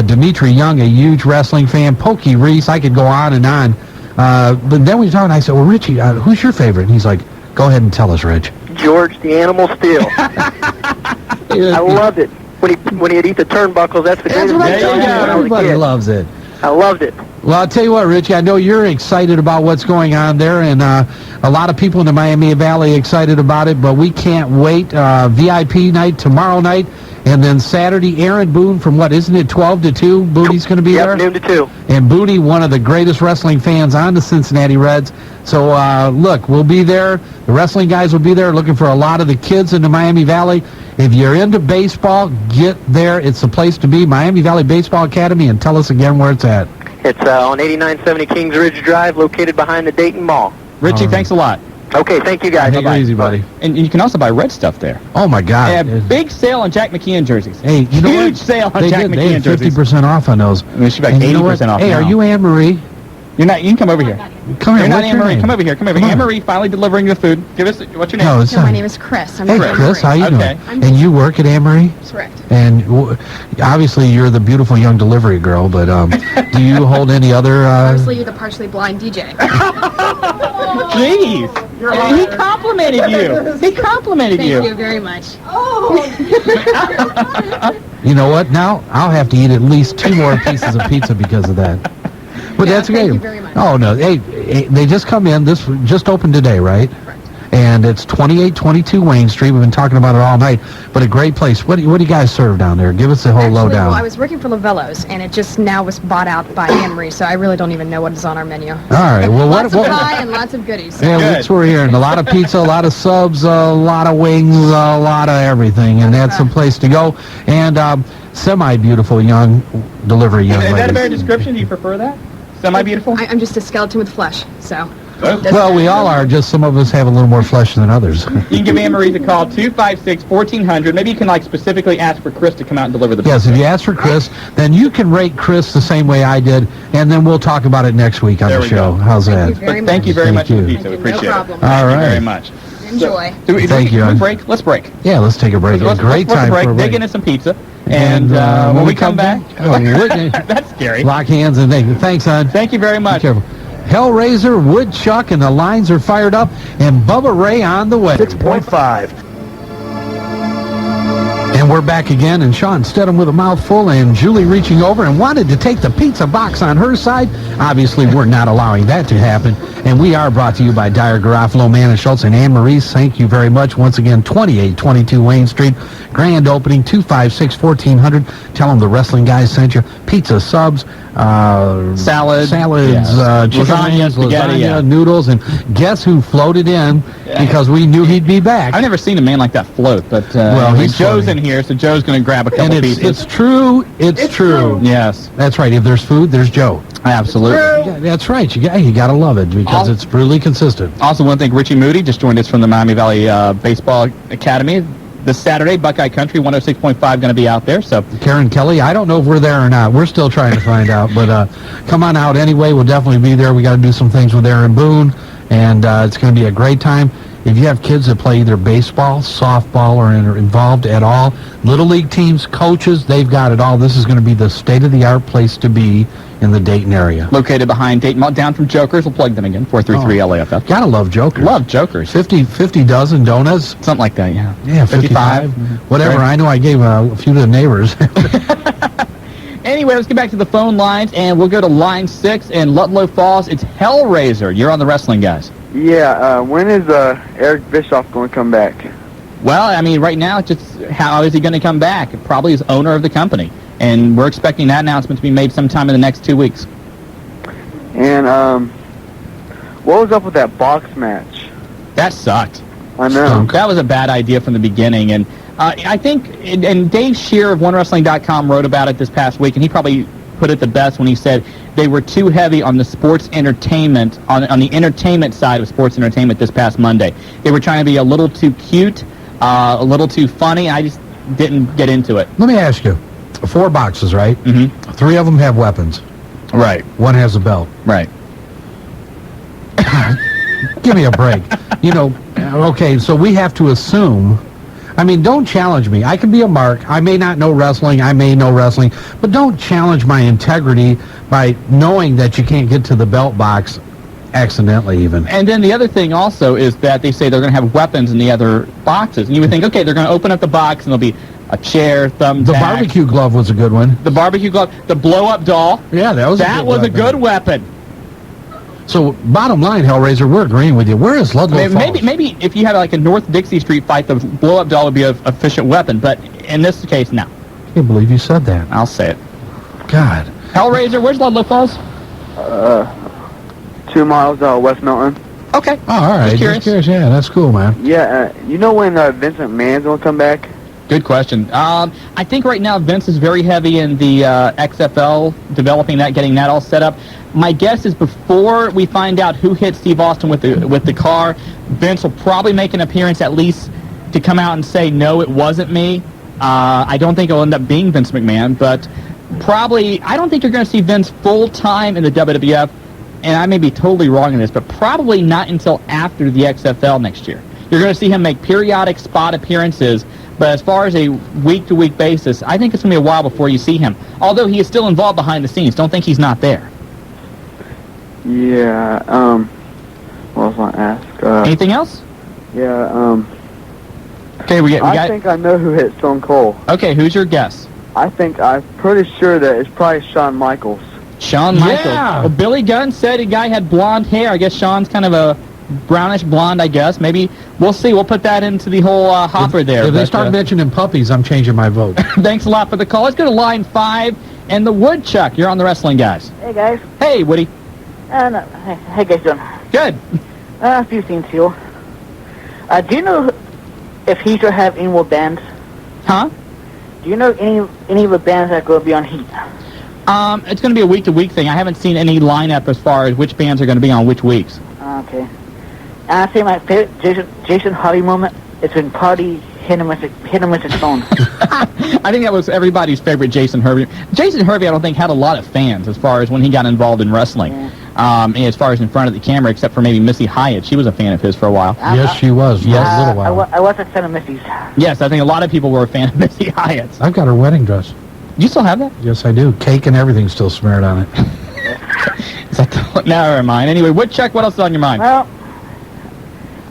L: Dimitri Young, a huge wrestling fan. Pokey Reese, I could go on and on. But then we were talking, I said, well, Richie, who's your favorite? And he's like, go ahead and tell us, Rich.
N: George the Animal Steele. I loved it. When he'd eat the turnbuckles, that's the greatest thing.
L: Everybody loves it.
N: I loved it.
L: Well, I'll tell you what, Richie, I know you're excited about what's going on there, and a lot of people in the Miami Valley excited about it, but we can't wait. VIP night tomorrow night, and then Saturday, Aaron Boone from, isn't it 12 to 2? Booty's going to be there?
N: Noon to 2.
L: And Booty, one of the greatest wrestling fans on the Cincinnati Reds. So, look, we'll be there. The wrestling guys will be there looking for a lot of the kids in the Miami Valley. If you're into baseball, get there. It's the place to be, Miami Valley Baseball Academy, and tell us again where it's at.
N: It's on 8970 Kings Ridge Drive, located behind the Dayton Mall.
A: Richie, thanks a lot.
N: Okay, thank you, guys.
L: Take it easy, buddy.
A: And you can also buy Red stuff there.
L: Oh, my God.
A: They have big sale on Jack McKeon jerseys.
L: Hey, you know
A: Huge sale on Jack McKeon jerseys.
L: They had 50% off on those.
A: I mean, it should be like 80% off
L: Hey,
A: now.
L: are you Anne-Marie?
A: You're not. You can come over here.
L: Come here.
A: You're not
L: What's your
A: Anne-Marie.
L: name?
A: Come over here. Come over here. Anne-Marie finally delivering the food. Give us, what's your name?
L: No,
J: my name is Chris. I'm
L: Hey,
J: from
L: Chris, how you
A: Okay.
L: doing? And you work at Anne-Marie?
J: Correct.
L: And obviously you're the beautiful young delivery girl, but do you hold any other...
J: Obviously, you're the partially blind DJ.
A: Jeez. He complimented you. He complimented you.
J: Thank you very much.
L: You know what? Now I'll have to eat at least 2 more pieces of pizza because of that. But that's okay.
J: Thank you very much.
L: Oh, no. Hey, they just come in. This just opened today, right?
J: Correct.
L: And it's 2822 Wayne Street. We've been talking about it all night. But a great place. What do you guys serve down there? Give us the whole lowdown.
J: Well, I was working for Lavello's, and it just now was bought out by Anne-Marie, so I really don't even know what is on our menu.
L: All right. Well,
J: lots of pie and lots of goodies.
L: Yeah, that's what we're hearing. A lot of pizza, a lot of subs, a lot of wings, a lot of everything. And that's the place to go. And semi-beautiful young delivery young ladies.
A: Is that a fair description? Do you prefer that? Semi-beautiful?
J: I'm just a skeleton with flesh, so...
L: Well, we all are. Just some of us have a little more flesh than others.
A: You can give Anne-Marie a call, 256-1400. Maybe you can, specifically ask for Chris to come out and deliver the pizza.
L: Yes, if you ask for Chris, then you can rate Chris the same way I did, and then we'll talk about it next week on the show. How's that?
A: Thank you very much for the pizza. We appreciate it.
L: All right.
A: Thank you very much.
J: Enjoy.
L: Thank you.
A: Can we break? Let's break.
L: Yeah, let's take a break.
A: Let's
L: Great time
A: break,
L: for a break.
A: dig into some pizza, and when we come back... That's scary.
L: Lock hands and thanks, hon.
A: Thank you very much.
L: Be careful. Hellraiser, Woodchuck, and the lines are fired up, and Bubba Ray on the way.
K: 6.5.
L: And And we're back again, and Shawn Stidham with a mouthful, and Julie reaching over and wanted to take the pizza box on her side. Obviously, we're not allowing that to happen. And we are brought to you by Dyer, Garofalo, Mann and Schultz, and Anne Maurice. Thank you very much. Once again, 2822 Wayne Street. Grand opening, 256-1400. Tell them the wrestling guys sent you. Pizza subs, salads, chicken wings, lasagna, noodles, and guess who floated in because we knew he'd be back.
A: I've never seen a man like that float, but Joe's in here, so Joe's going to grab a couple pieces.
L: It's true. It's true.
A: Yes.
L: That's right. If there's food, there's Joe.
A: Absolutely.
L: Yeah, that's right. You got to love it because it's really consistent.
A: Also want to thank Richie Moody, just joined us from the Miami Valley Baseball Academy. This Saturday, Buckeye Country 106.5 going to be out there. So
L: Karen Kelly, I don't know if we're there or not. We're still trying to find out, but come on out anyway. We'll definitely be there. We got to do some things with Aaron Boone, and it's going to be a great time. If you have kids that play either baseball, softball, or are involved at all, Little League teams, coaches, they've got it all. This is going to be the state-of-the-art place to be in the Dayton area.
A: Located behind Dayton, down from Jokers. We'll plug them again, 433 LAFF.
L: Gotta love Jokers.
A: Love Jokers.
L: 50 dozen donuts.
A: Something like that, yeah.
L: Yeah, 55. Whatever. Right. I know I gave a few to the neighbors.
A: Anyway, let's get back to the phone lines, and we'll go to line 6 in Ludlow Falls. It's Hellraiser. You're on the wrestling guys.
O: Yeah, when is Eric Bischoff going to come back?
A: Well, I mean, right now, it's just how is he going to come back? Probably as owner of the company. And we're expecting that announcement to be made sometime in the next 2 weeks.
O: And what was up with that box match?
A: That sucked.
O: I know.
A: That was a bad idea from the beginning. And I think, and Dave Shear of OneWrestling.com wrote about it this past week, and he probably put it the best when he said they were too heavy on the sports entertainment, on the entertainment side of sports entertainment this past Monday. They were trying to be a little too cute, a little too funny. I just didn't get into it.
L: Let me ask you. 4 boxes, right? Mm-hmm. 3 of them have weapons.
A: Right.
L: 1 has a belt.
A: Right.
L: Give me a break. Okay, so we have to assume. I mean, don't challenge me. I can be a mark. I may not know wrestling. I may know wrestling. But don't challenge my integrity by knowing that you can't get to the belt box accidentally even.
A: And then the other thing also is that they say they're going to have weapons in the other boxes. And you would think, okay, they're going to open up the box and there'll be a chair, thumbtack.
L: The barbecue glove was a good one.
A: The barbecue glove. The blow-up doll.
L: Yeah, that was
A: a good weapon.
L: So, bottom line, Hellraiser, we're agreeing with you. Where is Ludlow Falls?
A: Maybe if you had like a North Dixie Street fight, the blow-up doll would be an efficient weapon. But in this case, no.
L: I can't believe you said that.
A: I'll say it.
L: God.
A: Hellraiser, where's Ludlow Falls?
O: 2 miles West Milton.
A: Okay.
L: Oh, all right. Just curious. Yeah, that's cool, man.
O: Yeah, you know when Vince McMahon's going to come back?
A: Good question. I think right now Vince is very heavy in the XFL, developing that, getting that all set up. My guess is before we find out who hit Steve Austin with the car, Vince will probably make an appearance at least to come out and say, no, it wasn't me. I don't think it'll end up being Vince McMahon, but probably, I don't think you're going to see Vince full-time in the WWF, and I may be totally wrong in this, but probably not until after the XFL next year. You're going to see him make periodic spot appearances, but as far as a week-to-week basis, I think it's going to be a while before you see him. Although he is still involved behind the scenes. Don't think he's not there.
O: Yeah, what was I going to ask?
A: Anything else?
O: Yeah,
A: okay,
O: I think I know who hit Stone Cold.
A: Okay, who's your guess?
O: I'm pretty sure that it's probably Shawn Michaels.
A: Shawn Michaels.
L: Yeah.
A: Well, Billy Gunn said a guy had blonde hair. I guess Shawn's kind of a brownish blonde, I guess. Maybe we'll see. We'll put that into the whole hopper there.
L: If they start mentioning puppies, I'm changing my vote.
A: Thanks a lot for the call. Let's go to line 5 and the Woodchuck. You're on the wrestling guys.
P: Hey guys.
A: Hey Woody.
P: No, hey guys doing?
A: Good.
P: A few things here. Do you know if Heat will have any more bands?
A: Huh?
P: Do you know any of the bands that are going to be on Heat?
A: It's going to be a week-to-week thing. I haven't seen any lineup as far as which bands are going to be on which weeks.
P: Okay. And I say my favorite Jason Harvey moment is when Party hit him with his phone.
A: I think that was everybody's favorite Jason Hervey. Jason Hervey, I don't think, had a lot of fans as far as when he got involved in wrestling. Yeah. As far as in front of the camera, except for maybe Missy Hyatt. She was a fan of his for a while.
L: Yes, she was. Yes, a little while.
P: I was a fan of Missy's.
A: Yes, I think a lot of people were a fan of Missy Hyatt's.
L: I've got her wedding dress.
A: You still have that?
L: Yes, I do. Cake and everything still smeared on it.
A: Never mind. Anyway, Woodchuck, what else is on your mind?
P: Well,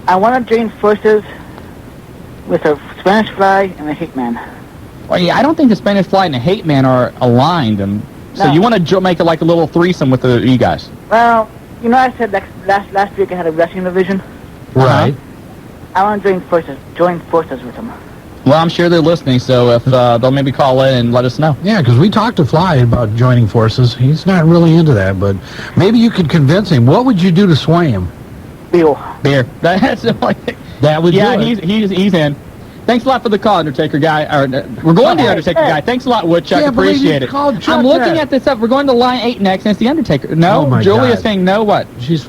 P: I want to join forces with a Spanish Fly and a Hickman.
A: Well, yeah, I don't think the Spanish Fly and the Hate Man are aligned, and so
P: No.
A: you want to make it like a little threesome with you guys.
P: Well, you know, I said last week I had a wrestling division.
L: Right.
P: I want to join forces with them.
A: Well, I'm sure they're listening, so if they'll maybe call in and let us know.
L: Yeah, because we talked to Fly about joining forces. He's not really into that, but maybe you could convince him. What would you do to sway him?
A: Beer. That's the only thing.
L: That would
A: Yeah,
L: do it.
A: he's in. Thanks a lot for the call, Undertaker guy. We're going to the Undertaker guy. Thanks a lot, Woodchuck.
L: Can't believe you
A: Appreciate it.
L: called Chuck
A: I'm looking
L: that.
A: at this up. We're going to line 8 next, and it's the Undertaker. No,
L: Oh, my
A: Julia's
L: God.
A: saying no. What?
L: She's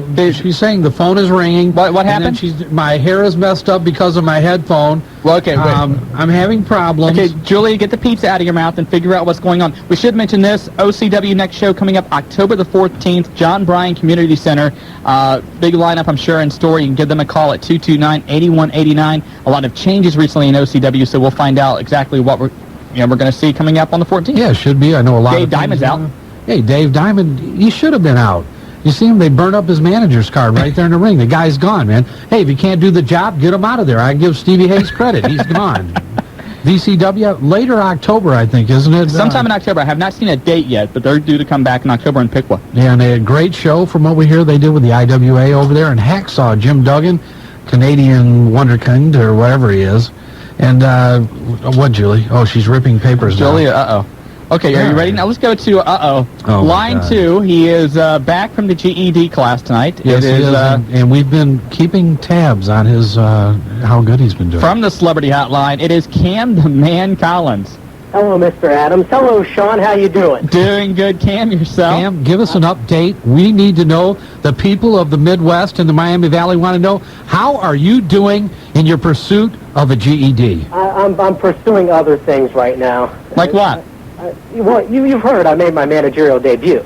L: saying the phone is ringing.
A: What
L: and
A: happened?
L: then my hair is messed up because of my headphone.
A: Well, okay, wait.
L: I'm having problems.
A: Okay, Julia, get the pizza out of your mouth and figure out what's going on. We should mention this. OCW next show coming up October the 14th, John Bryan Community Center. Big lineup, I'm sure, in store. You can give them a call at 229-8189. A lot of changes recently in OCW, so we'll find out exactly what we're going to see coming up on the 14th.
L: Yeah, it should be. I know a lot
A: Dave
L: of things
A: Diamond's
L: going
A: out.
L: on. Hey, Dave Diamond, he should have been out. You see him, they burned up his manager's card right there in the ring. The guy's gone, man. Hey, if you can't do the job, get him out of there. I give Stevie Hayes credit. He's gone. VCW, later October, I think, isn't it?
A: Sometime in October. I have not seen a date yet, but they're due to come back in October in Piqua.
L: Yeah, and they had a great show from what we hear they did with the IWA over there. And Hacksaw, Jim Duggan, Canadian Wonderkind, or whatever he is. And, what, Julie? Oh, she's ripping papers now.
A: Julia, uh-oh. Okay, are you ready? Now let's go to
L: Oh, my
A: line
L: God.
A: 2. He is back from the GED class tonight.
L: Yes,
A: it
L: he
A: is
L: is, and we've been keeping tabs on his how good he's been doing.
A: from the Celebrity Hotline. It is Cam the Man Collins.
Q: Hello, Mr. Adams. Hello, Shawn. How you doing?
A: Doing good, Cam. Yourself?
L: Cam, give us an update. We need to know. The people of the Midwest and the Miami Valley want to know, how are you doing in your pursuit of a GED?
Q: I'm pursuing other things right now.
A: Like what?
Q: Well, you've heard I made my managerial debut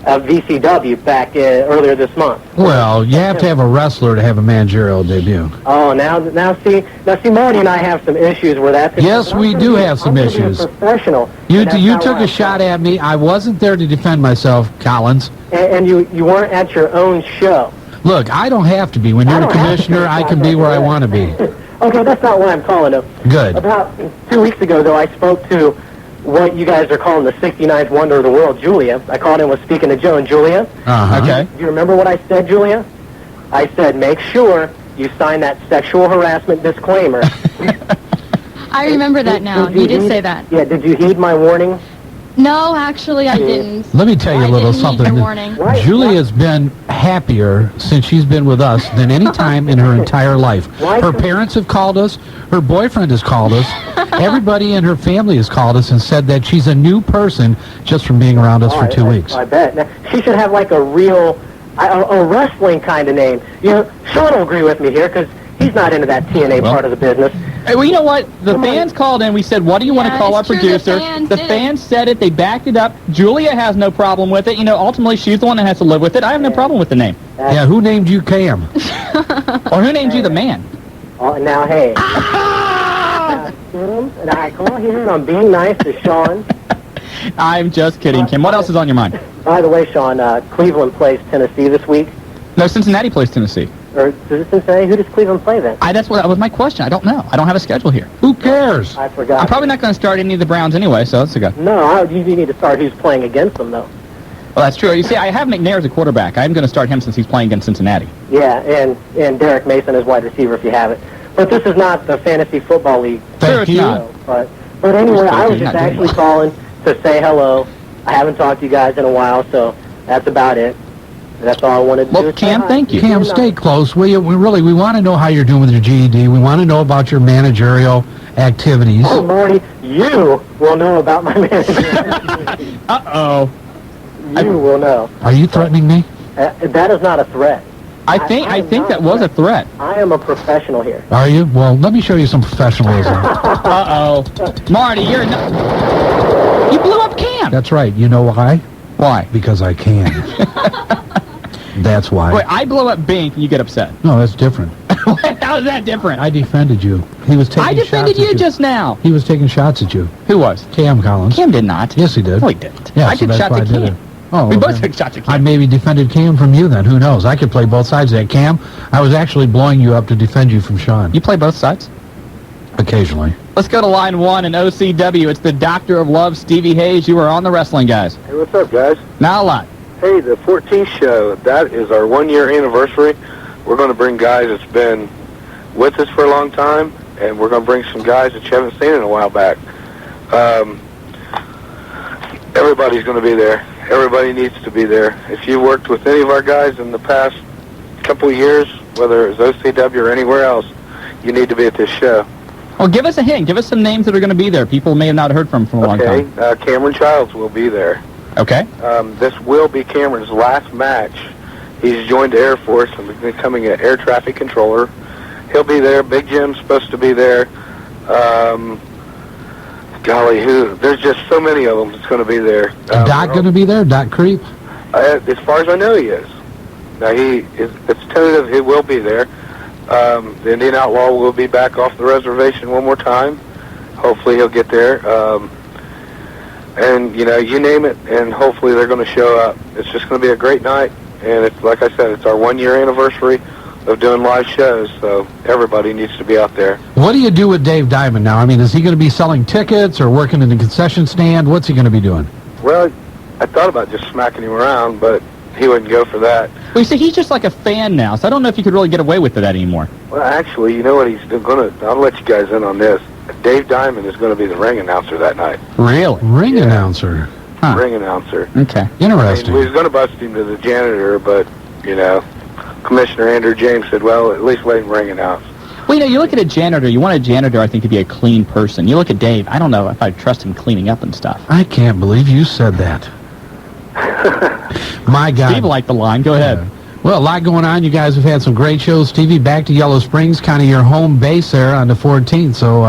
Q: of VCW back earlier this month.
L: Well, you have to have a wrestler to have a managerial debut.
Q: Oh, now see, Marty and I have some issues where that's.
L: Yes, we do have some issues.
Q: Professional.
L: You took a shot at me. I wasn't there to defend myself, Collins.
Q: And you weren't at your own show.
L: Look, I don't have to be. When you're the commissioner, I can be where I want to be.
Q: Okay, that's not why I'm calling him.
L: Good.
Q: About 2 weeks ago, though, I spoke to what you guys are calling the 69th wonder of the world, Julia. I called in, was speaking to Joe and Julia.
L: Uh-huh.
A: Okay.
Q: Do you remember what I said, Julia? I said, make sure you sign that sexual harassment disclaimer.
J: I remember that now. You did say that.
Q: Yeah, did you heed my warning?
J: No, actually, I didn't.
L: Let me tell you a little
J: didn't heed
L: something.
J: your warning.
L: Julia's been happier since she's been with us than any time in her entire life. Her parents have called us. Her boyfriend has called us. Everybody in her family has called us and said that she's a new person just from being around us for 2 weeks.
Q: I bet. Now, she should have like a real, a wrestling kind of name. You know, Shawn will agree with me here because he's not into that TNA part of the business.
A: Hey, well, you know what? The fans called in. We said, what do you want to call our
J: it's true,
A: producer?
J: the fans did.
A: said it. They backed it up. Julia has no problem with it. You know, ultimately, she's the one that has to live with it. I have no problem with the name.
L: Yeah, who named you Cam?
A: Or who named you the man?
Q: Oh, now, hey. And I call here and I'm being nice to Shawn.
A: I'm just kidding, Kim. What else is on your mind?
Q: By the way, Shawn, Cleveland plays Tennessee this week.
A: No, Cincinnati plays Tennessee.
Q: Or does it say? Who does Cleveland play then?
A: That was my question. I don't know. I don't have a schedule here.
L: Who cares?
Q: I forgot.
A: I'm probably not going to start any of the Browns anyway, so that's a go.
Q: No, you need to start who's playing against them, though.
A: Well, that's true. You see, I have McNair as a quarterback. I'm going to start him since he's playing against Cincinnati.
Q: Yeah, and Derek Mason as wide receiver if you have it. But this is not the Fantasy Football League.
A: Thank you.
Q: But anyway, I was just actually calling to say hello. I haven't talked to you guys in a while, so that's about it. That's all I wanted to do.
A: Well, Cam, thank you.
L: Cam, stay close, will you? We want to know how you're doing with your GED. We want to know about your managerial activities.
Q: Oh, Marty, you will know about my managerial.
A: Uh-oh.
Q: You will know.
L: Are you threatening me?
Q: That is not a threat.
A: I think that was a threat.
Q: I am a professional here.
L: Are you? Well, let me show you some professionalism.
A: Uh-oh. Marty, you're you blew up Cam.
L: That's right. You know why?
A: Why?
L: Because I can. That's why.
A: Wait, I blow up Bink and you get upset.
L: No, that's different.
A: How is that different?
L: I defended you. He was taking
A: I defended
L: shots at
A: you just now.
L: He was taking shots at you.
A: Who was?
L: Cam Collins.
A: Cam did not.
L: Yes, he did.
A: No, he didn't.
L: Yeah,
A: I
L: so
A: took
L: that's
A: shots
L: why
A: at
L: I did
A: Cam.
L: it. Oh,
A: we
L: well,
A: both took shots at Cam.
L: I maybe defended Cam from you then. Who knows? I could play both sides of that. Cam, I was actually blowing you up to defend you from Shawn.
A: You play both sides?
L: Occasionally.
A: Let's go to line 1 in OCW. It's the Doctor of Love, Stevie Hayes. You are on the Wrestling Guys.
R: Hey, what's up, guys?
A: Not a lot.
R: Hey, the 14th show, that is our 1-year anniversary. We're going to bring guys that's been with us for a long time, and we're going to bring some guys that you haven't seen in a while back. Everybody's going to be there. Everybody needs to be there. If you worked with any of our guys in the past couple of years, whether it's OCW or anywhere else, you need to be at this show.
A: Well, give us a hint. Give us some names that are going to be there. People may have not heard from a long time.
R: Okay, Cameron Childs will be there.
A: Okay.
R: This will be Cameron's last match. He's joined the Air Force and is becoming an air traffic controller. He'll be there. Big Jim's supposed to be there. Golly, there's just so many of them that's going to be there.
L: Doc going to be there? Doc Creep?
R: As far as I know, he is. Now, it's tentative he will be there. The Indian Outlaw will be back off the reservation one more time. Hopefully he'll get there. And, you name it, and hopefully they're going to show up. It's just going to be a great night. And it's like I said, it's our 1-year anniversary of doing live shows, so everybody needs to be out there.
L: What do you do with Dave Diamond now? I mean, is he going to be selling tickets or working in the concession stand? What's he going to be doing?
R: Well, I thought about just smacking him around, but he wouldn't go for that.
A: Well, you see, he's just like a fan now, so I don't know if you could really get away with that anymore.
R: Well, actually, you know what he's going to... I'll let you guys in on this. Dave Diamond is going to be the ring announcer that night.
A: Really?
L: Ring announcer?
R: Huh. Ring announcer.
A: Okay.
L: Interesting.
R: We was going to bust him to the janitor, but, Commissioner Andrew James said, well, at least let him ring announce.
A: Well, you look at a janitor. You want a janitor, I think, to be a clean person. You look at Dave. I don't know if I trust him cleaning up and stuff.
L: I can't believe you said that. My God.
A: Steve liked the line. Go ahead.
L: Well, a lot going on. You guys have had some great shows. Stevie, back to Yellow Springs, kind of your home base there on the 14th. So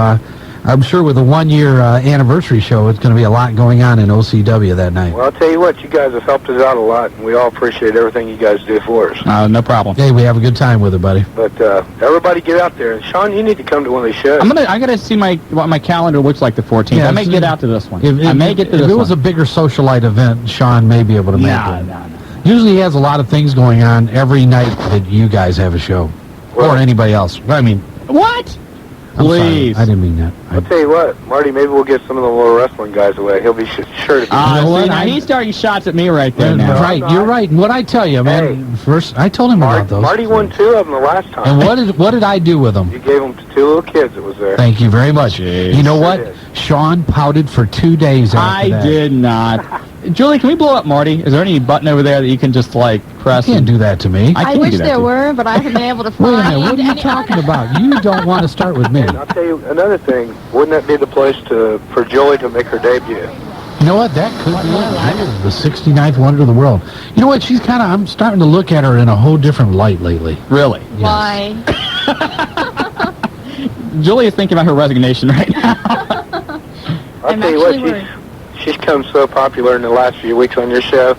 L: I'm sure with a 1-year anniversary show, it's going to be a lot going on in OCW that night.
R: Well, I'll tell you what, you guys have helped us out a lot, and we all appreciate everything you guys do for us.
A: No problem.
L: Hey, we have a good time with it, buddy.
R: But everybody get out there. And Shawn, you need to come to one of these shows.
A: I got to see what my calendar looks like the 14th.
L: Yeah,
A: I may get out to this one.
L: If it was a bigger socialite event, Shawn may be able to make it.
A: No.
L: Usually he has a lot of things going on every night that you guys have a show. Or anybody else. I mean...
A: What?
L: Please. I didn't mean that.
R: I'll tell you what, Marty, maybe we'll get some of the little wrestling guys away. He'll be sure to be
A: now he's starting shots at me right there now.
L: Right, you're right. And what I tell you, man, first, I told him about those.
R: Marty won 2 of them the last time.
L: And what did I do with them?
R: You gave them to 2 little kids that was there.
L: Thank you very much.
A: Jeez.
L: You know what? Shawn pouted for 2 days after that.
A: I did not. Julie, can we blow up Marty? Is there any button over there that you can just, press?
L: You can't do that to me.
J: I wish there were, but I haven't been able to
L: Wait a
J: find
L: minute, what are you talking about? You don't want to start with me.
R: And I'll tell you another thing. Wouldn't that be the place for Julie to make her debut?
L: You know what? That could be it. The 69th wonder of the world. You know what? I'm starting to look at her in a whole different light lately.
A: Really?
L: Yes.
J: Why?
A: Julie is thinking about her resignation right now.
R: I'll tell you what, she's come so popular in the last few weeks on your show.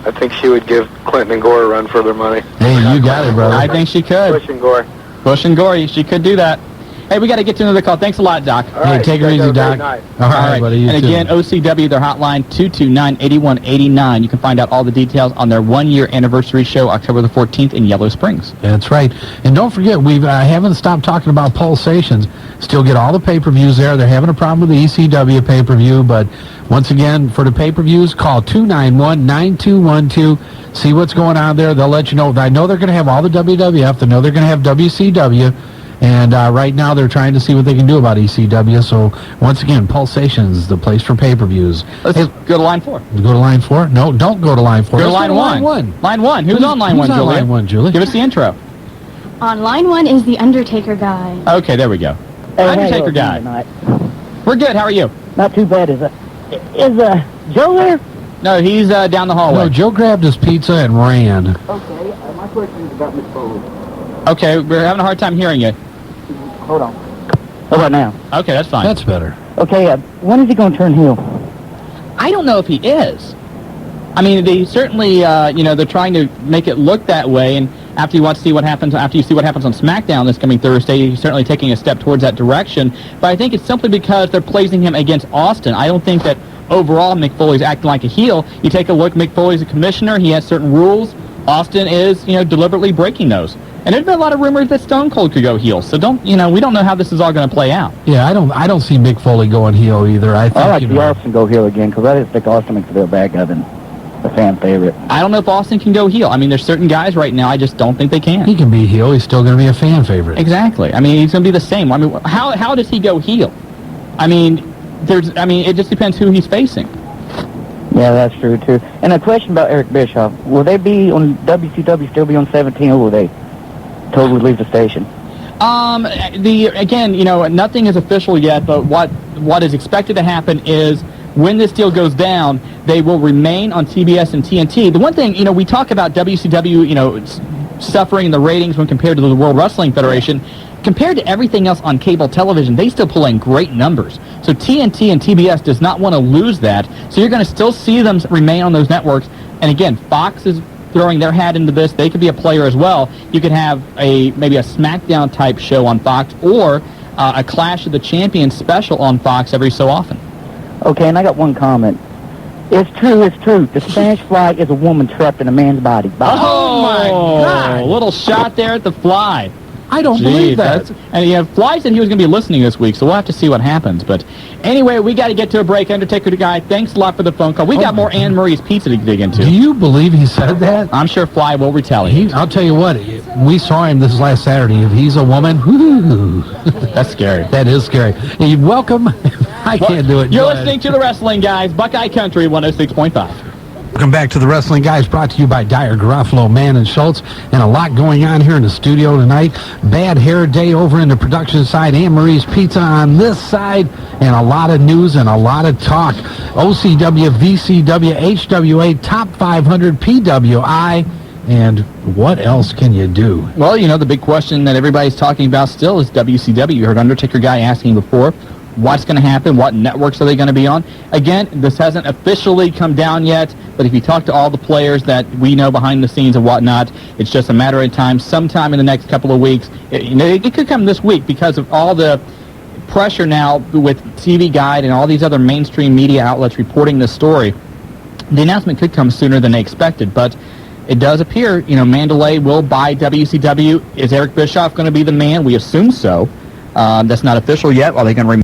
R: I think she would give Clinton and Gore a run for their money.
L: Hey, you got it, brother.
A: I think she could.
R: Bush and Gore.
A: Bush and Gore, she could do that. Hey, we got to get to another call. Thanks a lot, Doc.
R: All right,
L: take it easy, Doc. All right, buddy. You
A: and
L: too.
A: again, OCW, their hotline, 229-8189. You can find out all the details on their 1-year anniversary show, October the 14th in Yellow Springs.
L: That's right. And don't forget, we haven't stopped talking about Pulsations. Still get all the pay-per-views there. They're having a problem with the ECW pay-per-view, but once again, for the pay-per-views, call 291-9212. See what's going on there. They'll let you know. I know they're going to have all the WWF. They know they're going to have WCW. And right now they're trying to see what they can do about ECW. So, once again, Pulsations, the place for pay-per-views.
A: Let's go to line 4.
L: Go to line 4? No, don't go to line 4.
A: Go to line 1. Line 1. Who's on line 1, Julie?
L: Line 1, Julie?
A: Give us the intro.
J: On line 1 is the Undertaker guy.
A: Okay, there we go. Undertaker guy. We're good. How are you?
P: Not too bad. Is Joe there?
A: No, he's down the hallway.
L: No, Joe grabbed his pizza and ran.
P: Okay, my question is about Miss Foley.
A: Okay, we're having a hard time hearing you.
P: Hold on. How about now?
A: Okay, that's fine.
L: That's better.
P: Okay, when is he going to turn heel?
A: I don't know if he is. I mean, they certainly, they're trying to make it look that way, and after you see what happens on SmackDown this coming Thursday, he's certainly taking a step towards that direction. But I think it's simply because they're placing him against Austin. I don't think that overall Mick Foley's acting like a heel. You take a look, Mick Foley's a commissioner. He has certain rules. Austin is, deliberately breaking those. And there's been a lot of rumors that Stone Cold could go heel. So we don't know how this is all going to play out.
L: Yeah, I don't see Mick Foley going heel either. I think,
P: I like the Austin go heel again because I just think Austin makes a real bad guy than a fan favorite.
A: I don't know if Austin can go heel. I mean, there's certain guys right now I just don't think they can.
L: He can be heel. He's still going to be a fan favorite.
A: Exactly. I mean, he's going to be the same. I mean, how does he go heel? I mean, it just depends who he's facing.
P: Yeah, that's true, too. And a question about Eric Bischoff. Will they be on WCW, still be on 17, or will they totally leave the station?
A: Nothing is official yet, but what is expected to happen is when this deal goes down, they will remain on TBS and TNT. The one thing, we talk about WCW, suffering the ratings when compared to the World Wrestling Federation. Compared to everything else on cable television, they still pull in great numbers. So TNT and TBS does not want to lose that. So you're going to still see them remain on those networks. And again, Fox is throwing their hat into this. They could be a player as well. You could have maybe a SmackDown type show on Fox or a Clash of the Champions special on Fox every so often.
P: Okay, and I got one comment. It's true. The Spanish Fly is a woman trapped in a man's body.
A: Oh my God! A little shot there at the Fly.
L: I don't believe that.
A: And Fly said he was going to be listening this week, so we'll have to see what happens. But anyway, we got to get to a break. Undertaker Guy, thanks a lot for the phone call. We got more Anne Marie's Pizza to dig into.
L: Do you believe he said that?
A: I'm sure Fly will retaliate.
L: I'll tell you what, we saw him this last Saturday. If he's a woman, whoo,
A: that's scary.
L: That is scary. Hey, welcome. I can't do it.
A: You're listening to The Wrestling Guys, Buckeye Country 106.5.
L: Welcome back to The Wrestling Guys, brought to you by Dyer, Garofalo, Mann, and Schultz. And a lot going on here in the studio tonight. Bad Hair Day over in the production side. Anne Marie's Pizza on this side. And a lot of news and a lot of talk. OCW, VCW, HWA, Top 500, PWI. And what else can you do?
A: Well, the big question that everybody's talking about still is WCW. You heard Undertaker Guy asking before. What's going to happen? What networks are they going to be on? Again, this hasn't officially come down yet, but if you talk to all the players that we know behind the scenes and whatnot, it's just a matter of time. Sometime in the next couple of weeks, it could come this week because of all the pressure now with TV Guide and all these other mainstream media outlets reporting this story. The announcement could come sooner than they expected, but it does appear, Mandalay will buy WCW. Is Eric Bischoff going to be the man? We assume so. That's not official yet. Are they going to remain?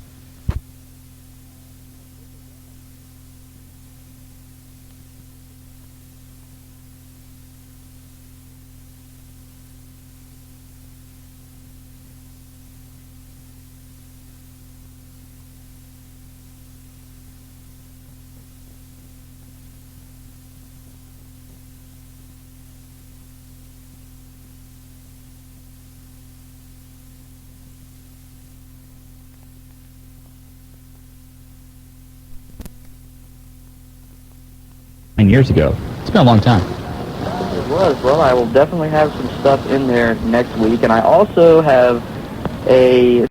A: Years ago. It's been a long time.
B: It was. Well, I will definitely have some stuff in there next week, and I also have a